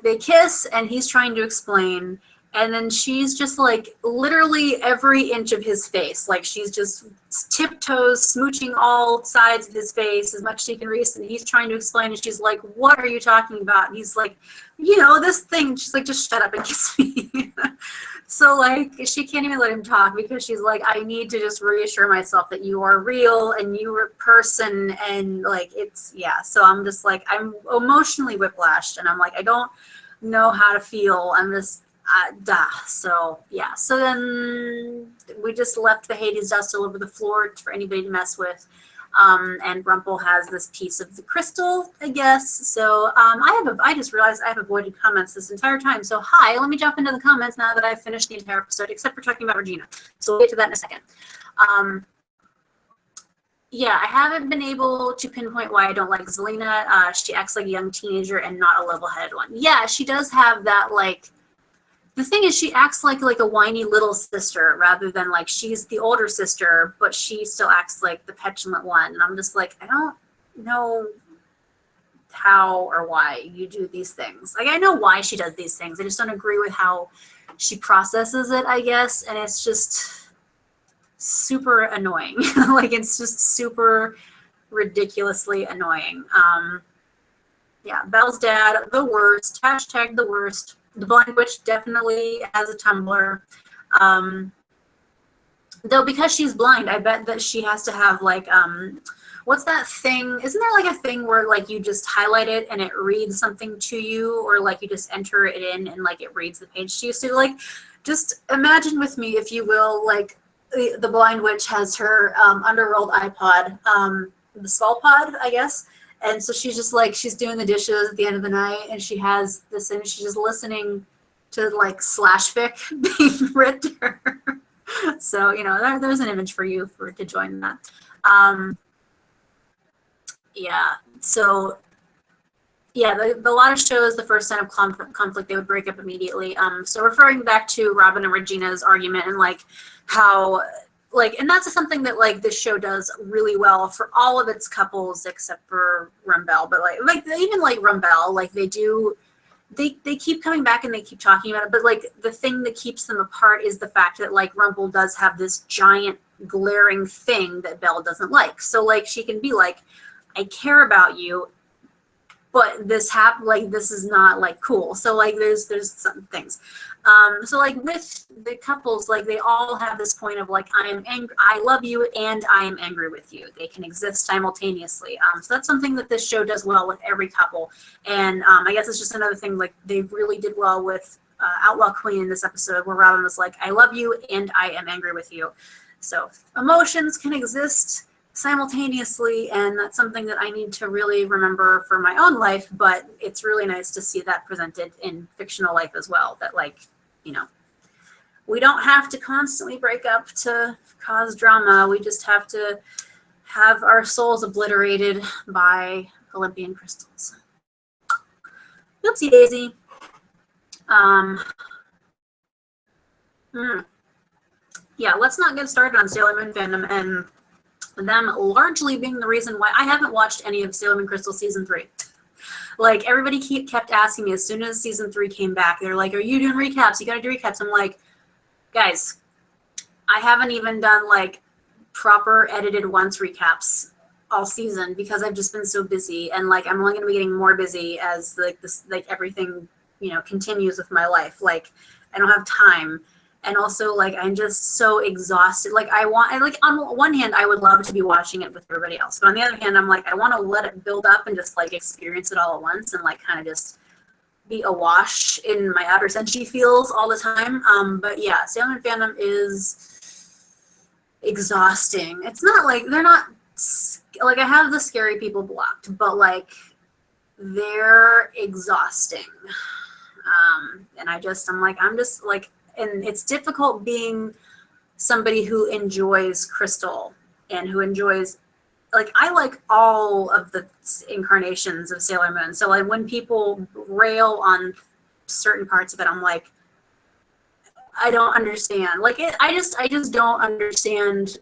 they kiss and he's trying to explain, and then she's just like literally every inch of his face. Like she's just tiptoes, smooching all sides of his face as much as she can reach. And he's trying to explain, and she's like, what are you talking about? And he's like, you know, this thing. She's like, just shut up and kiss me. So like she can't even let him talk because she's like, I need to just reassure myself that you are real and you are a person. And like, it's, yeah. So I'm just like, I'm emotionally whiplashed, and I'm like, I don't know how to feel. I'm just, so yeah, so then we just left the Hades dust all over the floor for anybody to mess with. And Rumple has this piece of the crystal, I guess. So I just realized I've avoided comments this entire time. So hi, let me jump into the comments now that I've finished the entire episode, except for talking about Regina. So we'll get to that in a second. Yeah, I haven't been able to pinpoint why I don't like Zelina. She acts like a young teenager and not a level-headed one. Yeah, she does have that, like, the thing is she acts like a whiny little sister rather than like she's the older sister, but she still acts like the petulant one. And I'm just like, I don't know how or why you do these things. Like, I know why she does these things. I just don't agree with how she processes it, I guess. And it's just super annoying. Like, it's just super ridiculously annoying. Yeah, Belle's dad, the worst. Hashtag the worst. The Blind Witch definitely has a Tumblr. Though because she's blind, I bet that she has to have like, what's that thing? Isn't there like a thing where like you just highlight it and it reads something to you, or like you just enter it in and like it reads the page to you? So like, just imagine with me, if you will, like the Blind Witch has her underworld iPod, the Skull Pod, I guess. And so she's just like, she's doing the dishes at the end of the night and she has this and she's just listening to like slash fic being read to her. So, you know, there's an image for you to join that. Yeah, so yeah, the lot of shows, the first sign of conflict, they would break up immediately. So referring back to Robin and Regina's argument and like how, like, and that's something that like this show does really well for all of its couples except for Rumbelle. But like even like Rumbelle, like they keep coming back and they keep talking about it. But like the thing that keeps them apart is the fact that like Rumple does have this giant glaring thing that Belle doesn't like. So like she can be like, I care about you, but this this is not like cool. So like there's some things. So like with the couples, like they all have this point of like, I am angry, I love you, and I am angry with you. They can exist simultaneously. So that's something that this show does well with every couple. And I guess it's just another thing, like they really did well with Outlaw Queen in this episode, where Robin was like, I love you and I am angry with you. So emotions can exist simultaneously, and that's something that I need to really remember for my own life, but it's really nice to see that presented in fictional life as well, that like, you know, we don't have to constantly break up to cause drama. We just have to have our souls obliterated by Olympian crystals. Oopsie daisy. Yeah, let's not get started on Sailor Moon fandom and them largely being the reason why I haven't watched any of Sailor Moon Crystal Season 3. Like, everybody kept asking me as soon as Season 3 came back, they're like, are you doing recaps? You gotta do recaps. I'm like, guys, I haven't even done, like, proper edited once recaps all season because I've just been so busy, and, like, I'm only gonna be getting more busy as, like, this, like, everything, you know, continues with my life. Like, I don't have time. And also, like, I'm just so exhausted. Like, on one hand, I would love to be watching it with everybody else. But on the other hand, I'm like, I want to let it build up and just, like, experience it all at once and, like, kind of just be awash in my outer senshi feels all the time. But, yeah, Sailor Moon fandom is exhausting. It's not, like, they're not, like, I have the scary people blocked. But, like, they're exhausting. And I'm just, like, and it's difficult being somebody who enjoys Crystal and who enjoys, like, I like all of the incarnations of Sailor Moon. So like when people rail on certain parts of it, I'm like, I don't understand. Like I just don't understand.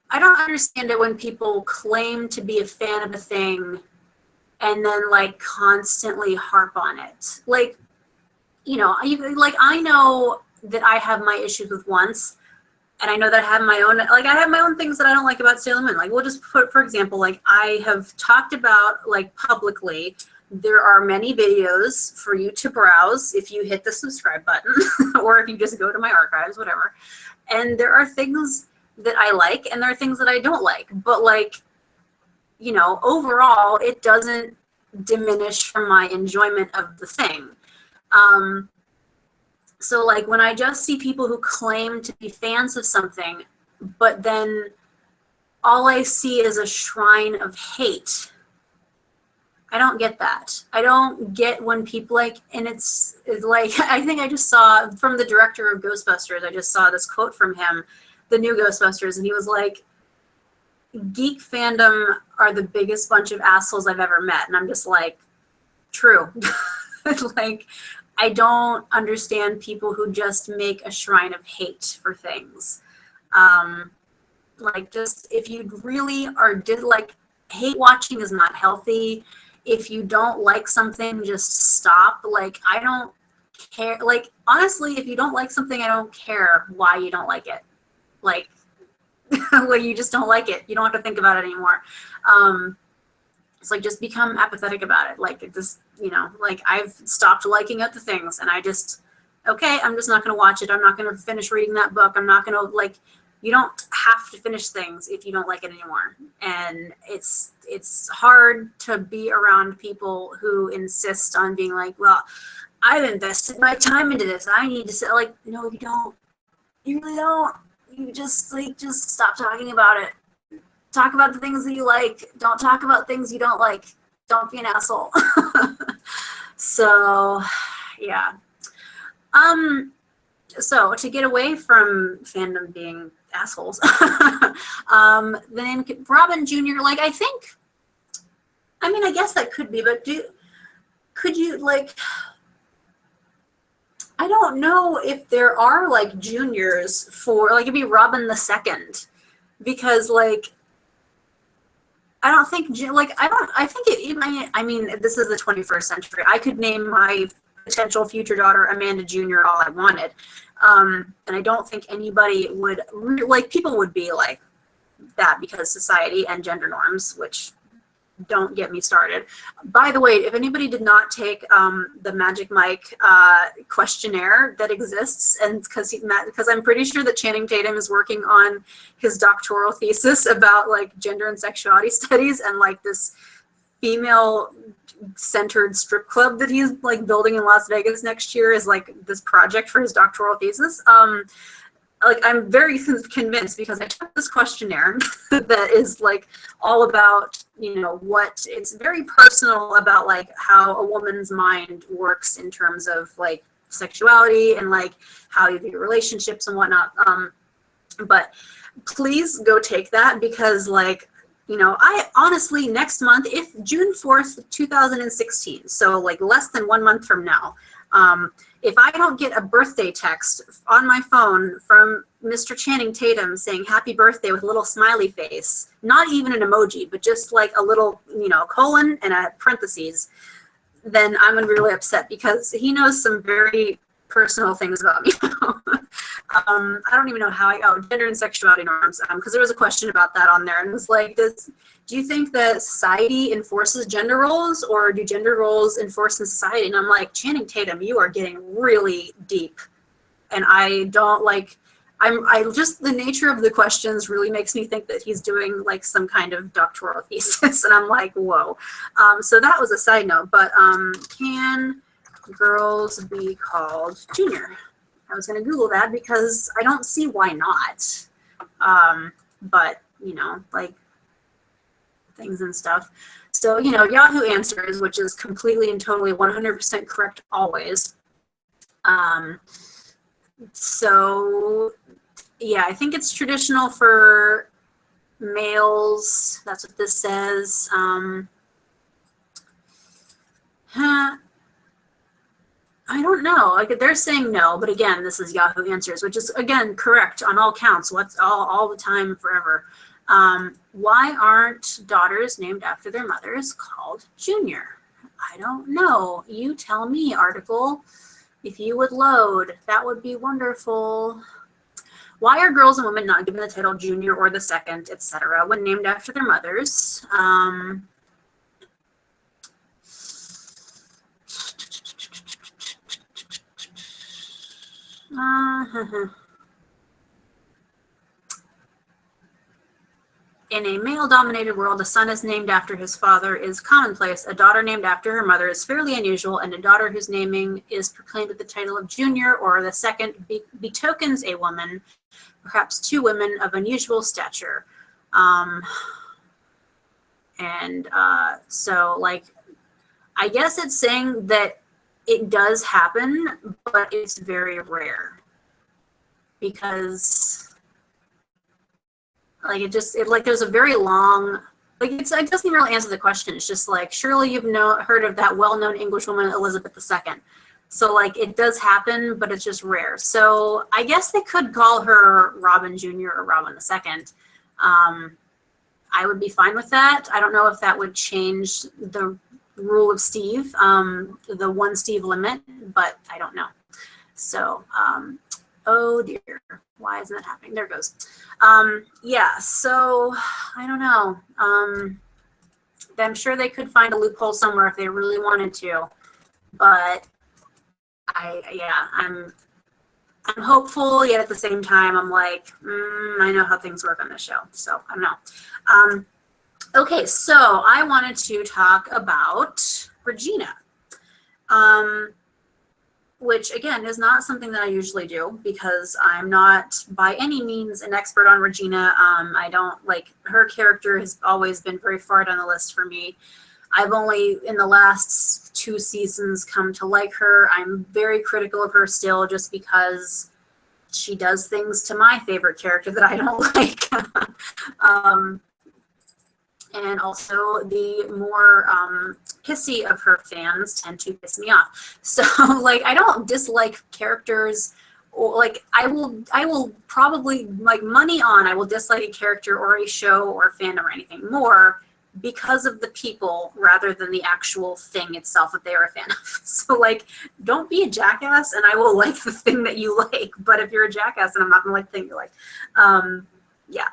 I don't understand it when people claim to be a fan of a thing and then like constantly harp on it. Like, you know, I know that I have my issues with once, and I know that I have my own things that I don't like about Sailor Moon. Like, we'll just put, for example, like I have talked about, like, publicly, there are many videos for you to browse if you hit the subscribe button or if you just go to my archives, whatever. And there are things that I like and there are things that I don't like. But, like, you know, overall, it doesn't diminish from my enjoyment of the thing. So like when I just see people who claim to be fans of something, but then all I see is a shrine of hate. I don't get that. I don't get when people like, and it's like, I think I just saw from the director of Ghostbusters, I just saw this quote from him, the new Ghostbusters, and he was like, geek fandom are the biggest bunch of assholes I've ever met. And I'm just like, true. Like, I don't understand people who just make a shrine of hate for things. Like, just, if you really are, like, hate watching is not healthy. If you don't like something, just stop. Like, I don't care. Like, honestly, if you don't like something, I don't care why you don't like it. Like, well, you just don't like it. You don't have to think about it anymore. It's like, just become apathetic about it. Like, it just, you know, like, I've stopped liking other things, and I just, okay, I'm just not going to watch it. I'm not going to finish reading that book. I'm not going to, like, you don't have to finish things if you don't like it anymore. And it's hard to be around people who insist on being like, well, I've invested my time into this. I need to say, like, no, you don't. You really don't. You just, like, just stop talking about it. Talk about the things that you like. Don't talk about things you don't like. Don't be an asshole. So, yeah. So to get away from fandom being assholes, the name Robin Jr., like, I think, I mean, I guess that could be, but could you, like, I don't know if there are, like, juniors for, like, it'd be Robin the Second, because, like, I don't think, like, I think I mean, this is the 21st century. I could name my potential future daughter Amanda Jr. all I wanted. And I don't think anybody would, like, people would be like that because society and gender norms, which don't get me started. By the way, if anybody did not take the Magic Mike questionnaire that exists, and because I'm pretty sure that Channing Tatum is working on his doctoral thesis about, like, gender and sexuality studies, and, like, this female centered strip club that he's, like, building in Las Vegas next year is, like, this project for his doctoral thesis. Like, I'm very convinced, because I took this questionnaire that is, like, all about, you know, what, it's very personal about, like, how a woman's mind works in terms of, like, sexuality and, like, how you view relationships and whatnot. But please go take that, because, like, you know, I honestly, next month, if June 4th, 2016, so, like, less than 1 month from now, if I don't get a birthday text on my phone from Mr. Channing Tatum saying happy birthday with a little smiley face, not even an emoji, but just, like, a little, you know, colon and a parentheses, then I'm going to be really upset, because he knows some very personal things about me. I don't even know how gender and sexuality norms, because there was a question about that on there, and it was like, do you think that society enforces gender roles, or do gender roles enforce in society? And I'm like, Channing Tatum, you are getting really deep, and I don't, like, I just, the nature of the questions really makes me think that he's doing, like, some kind of doctoral thesis, and I'm like, whoa. So that was a side note, but can girls be called junior? I was going to Google that, because I don't see why not. But, you know, like, things and stuff. So, you know, Yahoo Answers, which is completely and totally 100% correct always. So, yeah, I think it's traditional for males. That's what this says. I don't know. Like, they're saying no, but again, this is Yahoo Answers, which is, again, correct on all counts. What's all the time, forever. Why aren't daughters named after their mothers called Junior? I don't know. You tell me, article. If you would load, that would be wonderful. Why are girls and women not given the title Junior or the second, etc., when named after their mothers? in a male-dominated world, a son is named after his father is commonplace. A daughter named after her mother is fairly unusual, and a daughter whose naming is proclaimed with the title of junior or the second betokens a woman, perhaps two women of unusual stature. So, like, I guess it's saying that it does happen, but it's very rare. Because like there's a very long, like, it doesn't even really answer the question. It's just like, surely you've heard of that well-known English woman Elizabeth II. So like it does happen, but it's just rare. So I guess they could call her Robin Jr. or Robin II. I would be fine with that. I don't know if that would change the rule of Steve, the one Steve limit, but I don't know. So, oh dear, why isn't that happening? There it goes. Yeah, so I don't know. I'm sure they could find a loophole somewhere if they really wanted to, but I'm hopeful, yet at the same time, I'm like, I know how things work on this show, so I don't know. Okay, so I wanted to talk about Regina, which, again, is not something that I usually do because I'm not by any means an expert on Regina. I don't, like, her character has always been very far down the list for me. I've only, in the last 2 seasons, come to like her. I'm very critical of her still just because she does things to my favorite character that I don't like. And also the more pissy of her fans tend to piss me off. So, like, I don't dislike characters, or, like, I will probably, like, money on, I will dislike a character or a show or fandom or anything more because of the people rather than the actual thing itself that they are a fan of. So, like, don't be a jackass and I will like the thing that you like. But if you're a jackass, then I'm not going to like the thing you like. Yeah.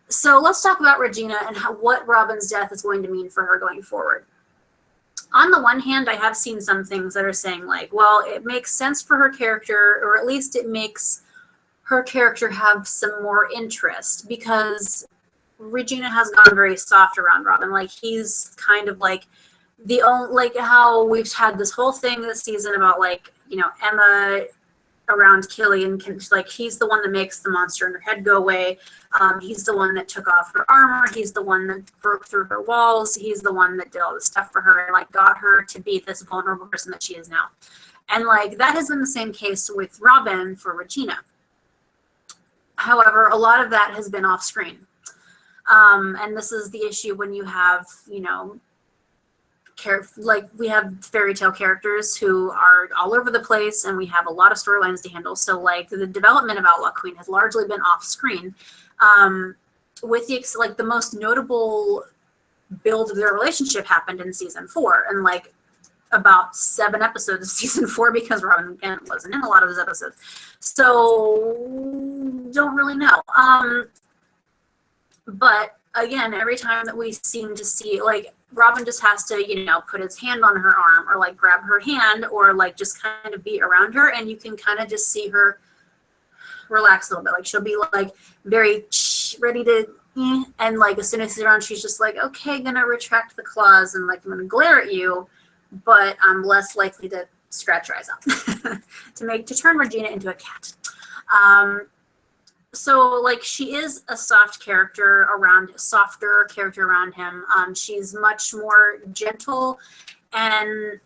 So let's talk about Regina and what Robin's death is going to mean for her going forward. On the one hand, I have seen some things that are saying, like, well, it makes sense for her character, or at least it makes her character have some more interest, because Regina has gone very soft around Robin. Like, he's kind of like the only, like, how we've had this whole thing this season about, like, you know, Emma around Killian, like, he's the one that makes the monster in her head go away. He's the one that took off her armor. He's the one that broke through her walls. He's the one that did all this stuff for her and, like, got her to be this vulnerable person that she is now. And, like, that has been the same case with Robin for Regina. However, a lot of that has been off screen. And this is the issue when you have, you know, like, we have fairy tale characters who are all over the place, and we have a lot of storylines to handle. So, like, the development of Outlaw Queen has largely been off screen, with the most notable build of their relationship happened in season 4, and, like, about 7 episodes of season 4, because Robin wasn't in a lot of those episodes. So, don't really know. But again, every time that we seem to see, like, Robin just has to, you know, put his hand on her arm, or, like, grab her hand, or, like, just kind of be around her, and you can kind of just see her relax a little bit. Like, she'll be, like, very ready to, and, like, as soon as she's around, she's just like, okay, gonna retract the claws, and, like, I'm gonna glare at you, but I'm less likely to scratch her eyes out to turn Regina into a cat. So, like, she is a softer character around him. She's much more gentle, and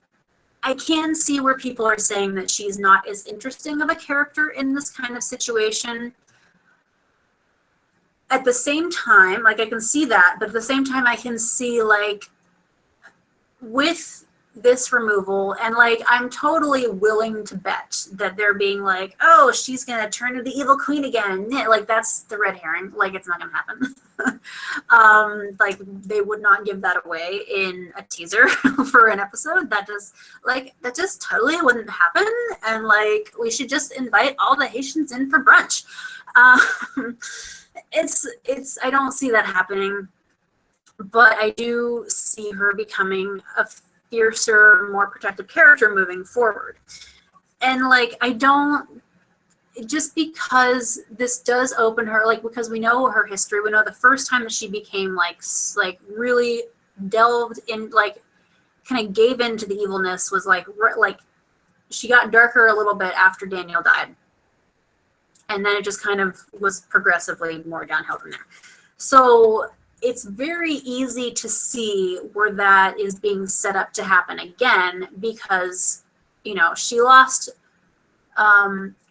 I can see where people are saying that she's not as interesting of a character in this kind of situation. At the same time, like, I can see that, but at the same time, I can see, like, with this removal, and, like, I'm totally willing to bet that they're being like, oh, she's gonna turn into the evil queen again. Like, that's the red herring. Like, it's not gonna happen. Like, they would not give that away in a teaser for an episode. That just totally wouldn't happen. And, like, we should just invite all the Haitians in for brunch. I don't see that happening, but I do see her becoming a fiercer, more protective character moving forward. And, like, just because this does open her, like, because we know her history, we know the first time that she became like really delved in, like kind of gave into the evilness was like she got darker a little bit after Daniel died. And then it just kind of was progressively more downhill from there. So it's very easy to see where that is being set up to happen again, because, you know, she lost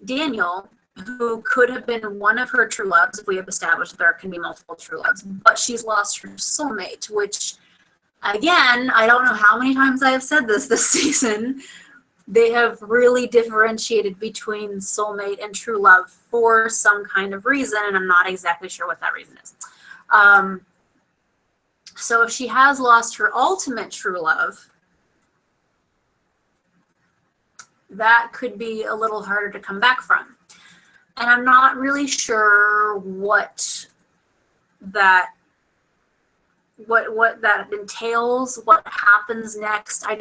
Daniel, who could have been one of her true loves. If we have established that there can be multiple true loves, but she's lost her soulmate, which, again, I don't know how many times I have said this season. They have really differentiated between soulmate and true love for some kind of reason, and I'm not exactly sure what that reason is. So if she has lost her ultimate true love, that could be a little harder to come back from. And I'm not really sure what that entails, what happens next. I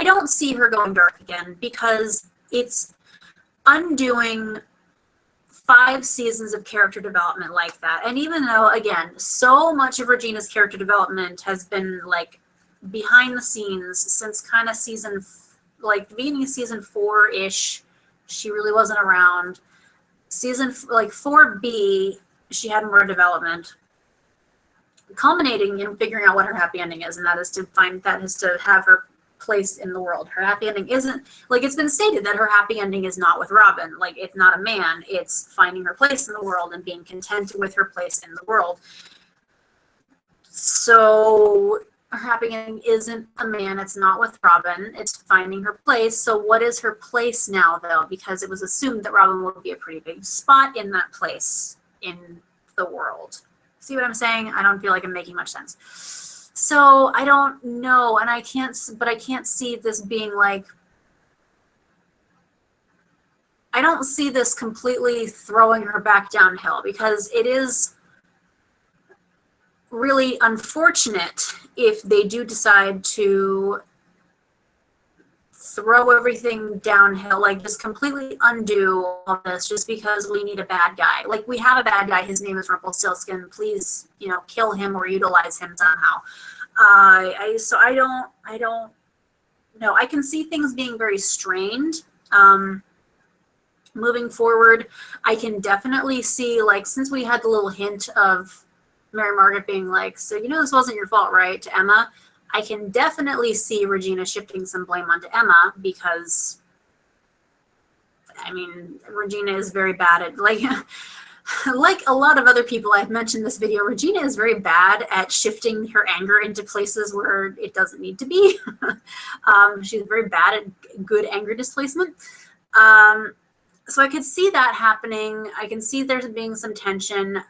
don't see her going dark again, because it's undoing 5 seasons of character development like that. And even though, again, so much of Regina's character development has been like behind the scenes since kind of the beginning of season 4-ish, she really wasn't around. Season 4B, she had more development, culminating in figuring out what her happy ending is, and that is to have her place in the world. Her happy ending isn't, like, it's been stated that her happy ending is not with Robin. Like, it's not a man, it's finding her place in the world and being content with her place in the world. So her happy ending isn't a man, it's not with Robin, it's finding her place. So what is her place now, though? Because it was assumed that Robin would be a pretty big spot in that place in the world. See what I'm saying? I don't feel like I'm making much sense. So I don't know, and I can't see this being like, I don't see this completely throwing her back downhill, because it is really unfortunate if they do decide to throw everything downhill, like just completely undo all this just because we need a bad guy. Like, we have a bad guy, his name is Rumpelstiltskin, please, you know, kill him or utilize him somehow. So I don't know. I can see things being very strained. Moving forward, I can definitely see, like, since we had the little hint of Mary Margaret being like, so, you know, this wasn't your fault, right, to Emma, I can definitely see Regina shifting some blame onto Emma, because, I mean, Regina is very bad at, like, like a lot of other people I've mentioned in this video, Regina is very bad at shifting her anger into places where it doesn't need to be. She's very bad at good anger displacement. So I could see that happening. I can see there's being some tension.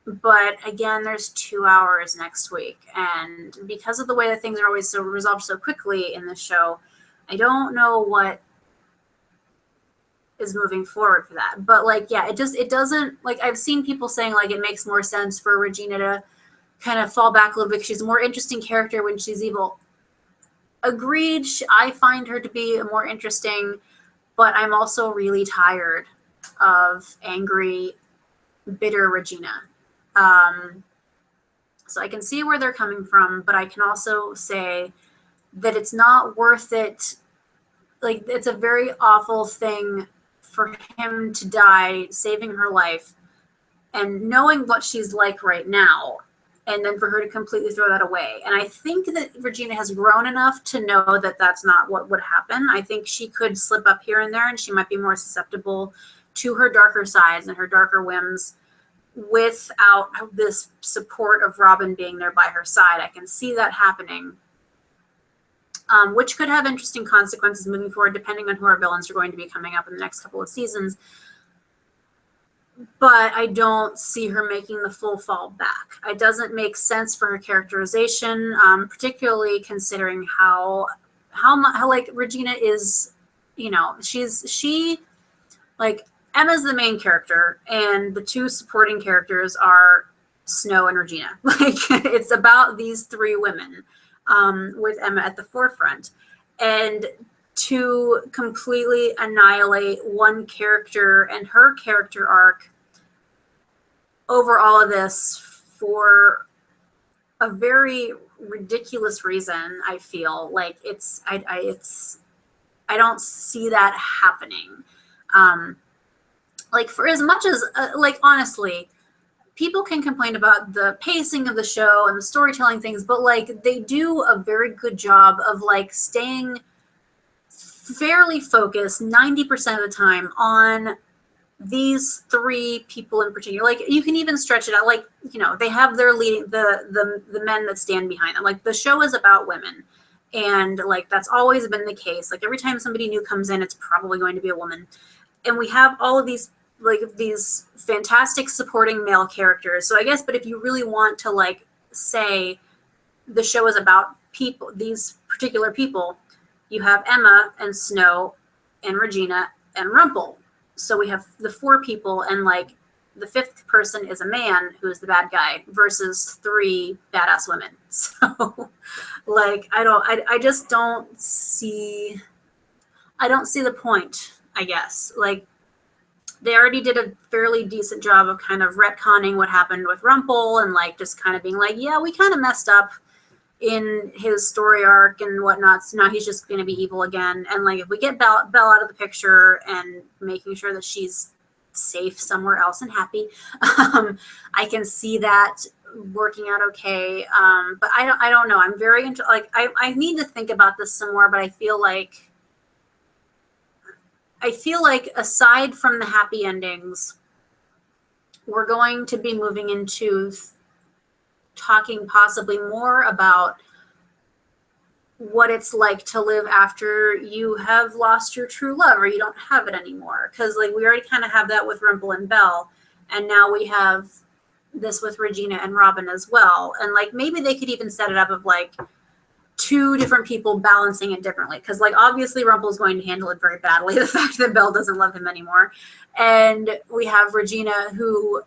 But again, there's 2 hours next week. And because of the way that things are always so resolved so quickly in the show, I don't know what is moving forward for that. But, like, yeah, it doesn't, like, I've seen people saying, like, it makes more sense for Regina to kind of fall back a little bit because she's a more interesting character when she's evil. Agreed. I find her to be more interesting, but I'm also really tired of angry, bitter Regina. So I can see where they're coming from, but I can also say that it's not worth it. Like, it's a very awful thing for him to die, saving her life, and knowing what she's like right now, and then for her to completely throw that away. And I think that Regina has grown enough to know that that's not what would happen. I think she could slip up here and there, and she might be more susceptible to her darker sides and her darker whims without this support of Robin being there by her side. I can see that happening, which could have interesting consequences moving forward, depending on who our villains are going to be coming up in the next couple of seasons. But I don't see her making the full fall back. It doesn't make sense for her characterization, particularly considering how like Regina is, you know, like, Emma's the main character, and the two supporting characters are Snow and Regina. Like, it's about these 3 women, with Emma at the forefront. And to completely annihilate one character and her character arc over all of this for a very ridiculous reason. I feel like I don't see that happening. Like, for as much as like, honestly, people can complain about the pacing of the show and the storytelling things, but like, they do a very good job of like staying fairly focused 90% of the time on these three people in particular. Like, you can even stretch it out, like, you know, they have their leading the men that stand behind them. Like, the show is about women, and like, that's always been the case. Like, every time somebody new comes in, it's probably going to be a woman, and we have all of these, like, these fantastic supporting male characters. So I guess, but if you really want to like say the show is about people, these particular people, you have Emma and Snow and Regina and Rumple. So we have the four people, and like the fifth person is a man who's the bad guy versus three badass women. So like, I just don't see the point, I guess. Like, they already did a fairly decent job of kind of retconning what happened with Rumple, and like just kind of being like, yeah, we kind of messed up in his story arc and whatnot, so now he's just going to be evil again. And like, if we get Belle out of the picture and making sure that she's safe somewhere else and happy, I can see that working out okay. But I don't know. I'm very into, like, I need to think about this some more, but I feel like aside from the happy endings, we're going to be moving into talking possibly more about what it's like to live after you have lost your true love or you don't have it anymore. Because like, we already kind of have that with Rumple and Belle, and now we have this with Regina and Robin as well. And like, maybe they could even set it up of like two different people balancing it differently, because like, obviously Rumple's going to handle it very badly, the fact that Belle doesn't love him anymore. And we have Regina, who,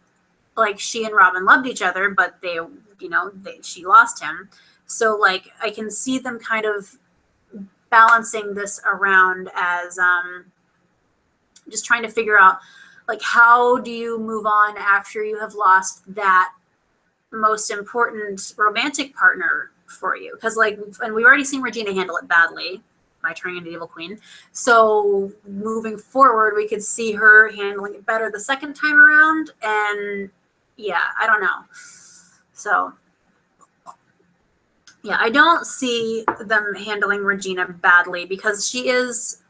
like, she and Robin loved each other, but they, you know, she lost him. So like, I can see them kind of balancing this around as just trying to figure out, like, how do you move on after you have lost that most important romantic partner for you? Because like, and we've already seen Regina handle it badly by turning into Evil Queen. So moving forward, we could see her handling it better the second time around. And yeah, I don't know. So yeah, I don't see them handling Regina badly, because she is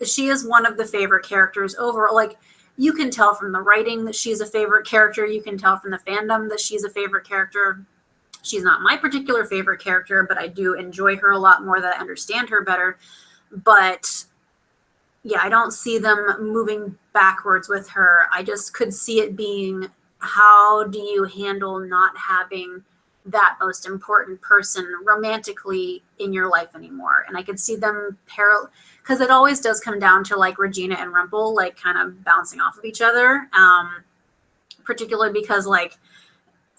one of the favorite characters overall. Like, you can tell from the writing that she's a favorite character. You can tell from the fandom that she's a favorite character. She's not my particular favorite character, but I do enjoy her a lot more, that I understand her better. But yeah, I don't see them moving backwards with her. I just could see it being, how do you handle not having that most important person romantically in your life anymore? And I could see them because it always does come down to like Regina and Rumple, like, kind of bouncing off of each other, particularly because like,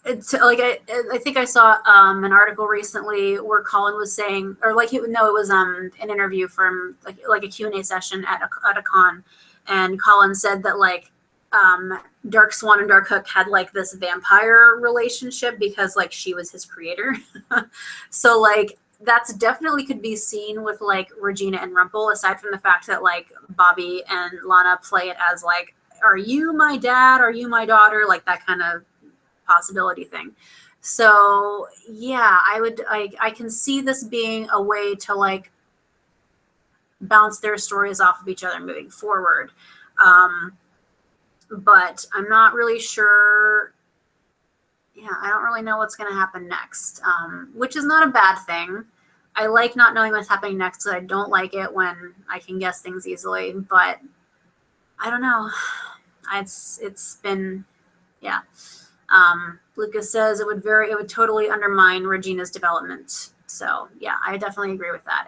it's like, I think I saw an article recently where Colin was saying, or like, it was an interview from like a Q&A session at a con, and Colin said that like, Dark Swan and Dark Hook had like this vampire relationship because like, she was his creator. So like, that's definitely could be seen with like Regina and Rumple, aside from the fact that like Bobby and Lana play it as like, are you my dad? Are you my daughter? Like, that kind of possibility thing. So yeah, I can see this being a way to like bounce their stories off of each other moving forward. But I'm not really sure. Yeah, I don't really know what's going to happen next, which is not a bad thing. I like not knowing what's happening next, so I don't like it when I can guess things easily. But I don't know. It's been, yeah. Lucas says it would totally undermine Regina's development. So yeah, I definitely agree with that.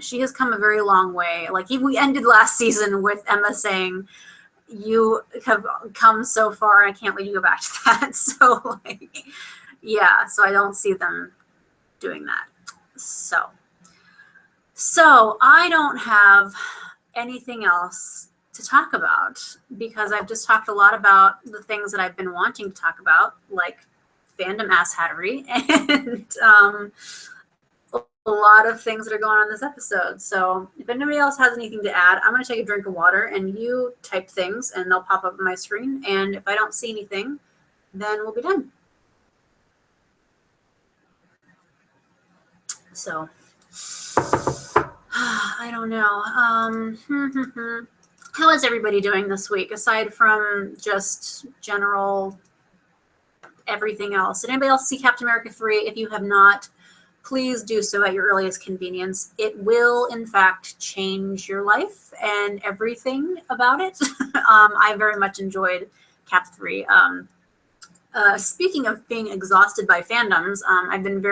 She has come a very long way. Like, we ended last season with Emma saying, you have come so far, I can't wait to go back to that. So like, yeah, so I don't see them doing that. So, yeah, I don't really know what's going to happen next, which is not a bad thing. I like not knowing what's happening next, so I don't like it when I can guess things easily. But I don't know. So I don't have anything else to talk about because I've just talked a lot about the things that I've been wanting to talk about, like fandom asshattery and a lot of things that are going on in this episode. So if anybody else has anything to add, I'm going to take a drink of water and you type things and they'll pop up on my screen. And if I don't see anything, then we'll be done. So I don't know. How is everybody doing this week aside from just general everything else? Did anybody else see Captain America 3? If you have not, please do so at your earliest convenience. It will, in fact, change your life and everything about it. I very much enjoyed Cap 3. Speaking of being exhausted by fandoms, I've been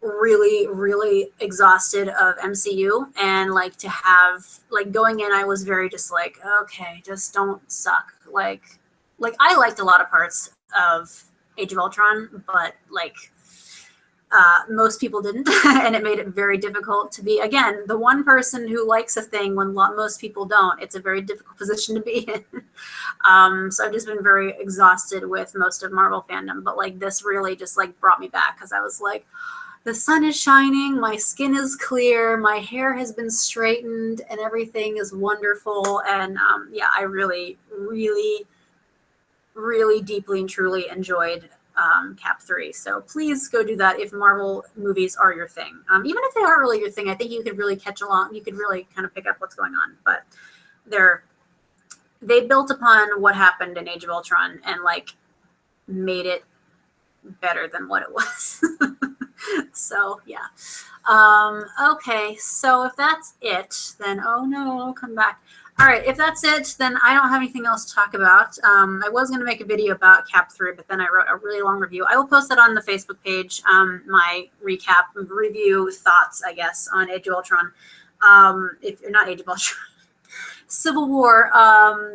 really exhausted of MCU, and like to have, like, going in, I was very just like, okay, just don't suck. Like I liked a lot of parts of Age of Ultron, but like most people didn't, and it made it very difficult to be, again, the one person who likes a thing when most people don't. It's a very difficult position to be in. So I've just been very exhausted with most of Marvel fandom, but like this really just like brought me back because I was like, the sun is shining, my skin is clear, my hair has been straightened, and everything is wonderful. And yeah, I really deeply and truly enjoyed Cap 3. So please go do that if Marvel movies are your thing. Even if they aren't really your thing, I think you could really catch along. You could really kind of pick up what's going on. But they built upon what happened in Age of Ultron and like made it better than what it was. So yeah. Okay, so if that's it, then oh no, come back. All right, if that's it, then I don't have anything else to talk about. I was going to make a video about Cap 3, but then I wrote a really long review. I will post that on the Facebook page, my recap, review, thoughts, I guess, on Age of Ultron. If you're not Age of Ultron, Civil War,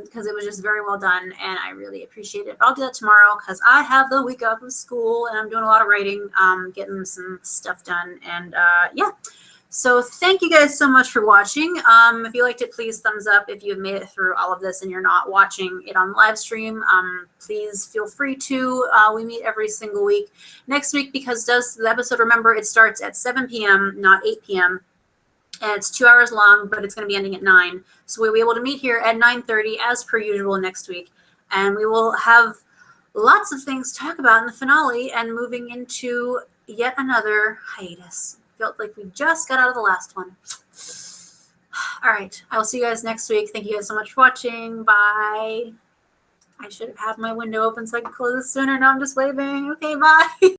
because it was just very well done, and I really appreciate it. But I'll do that tomorrow because I have the week off of school, and I'm doing a lot of writing, getting some stuff done, and yeah. So thank you guys so much for watching. If you liked it, please thumbs up. If you've made it through all of this and you're not watching it on live stream, please feel free to. We meet every single week. Next week, because the episode, remember, it starts at 7 p.m., not 8 p.m., and it's 2 hours long, but it's going to be ending at 9. So we'll be able to meet here at 9:30 as per usual next week. And we will have lots of things to talk about in the finale and moving into yet another hiatus. Felt like we just got out of the last one. All right. I will see you guys next week. Thank you guys so much for watching. Bye. I should have had my window open so I could close it sooner. Now I'm just waving. Okay, bye.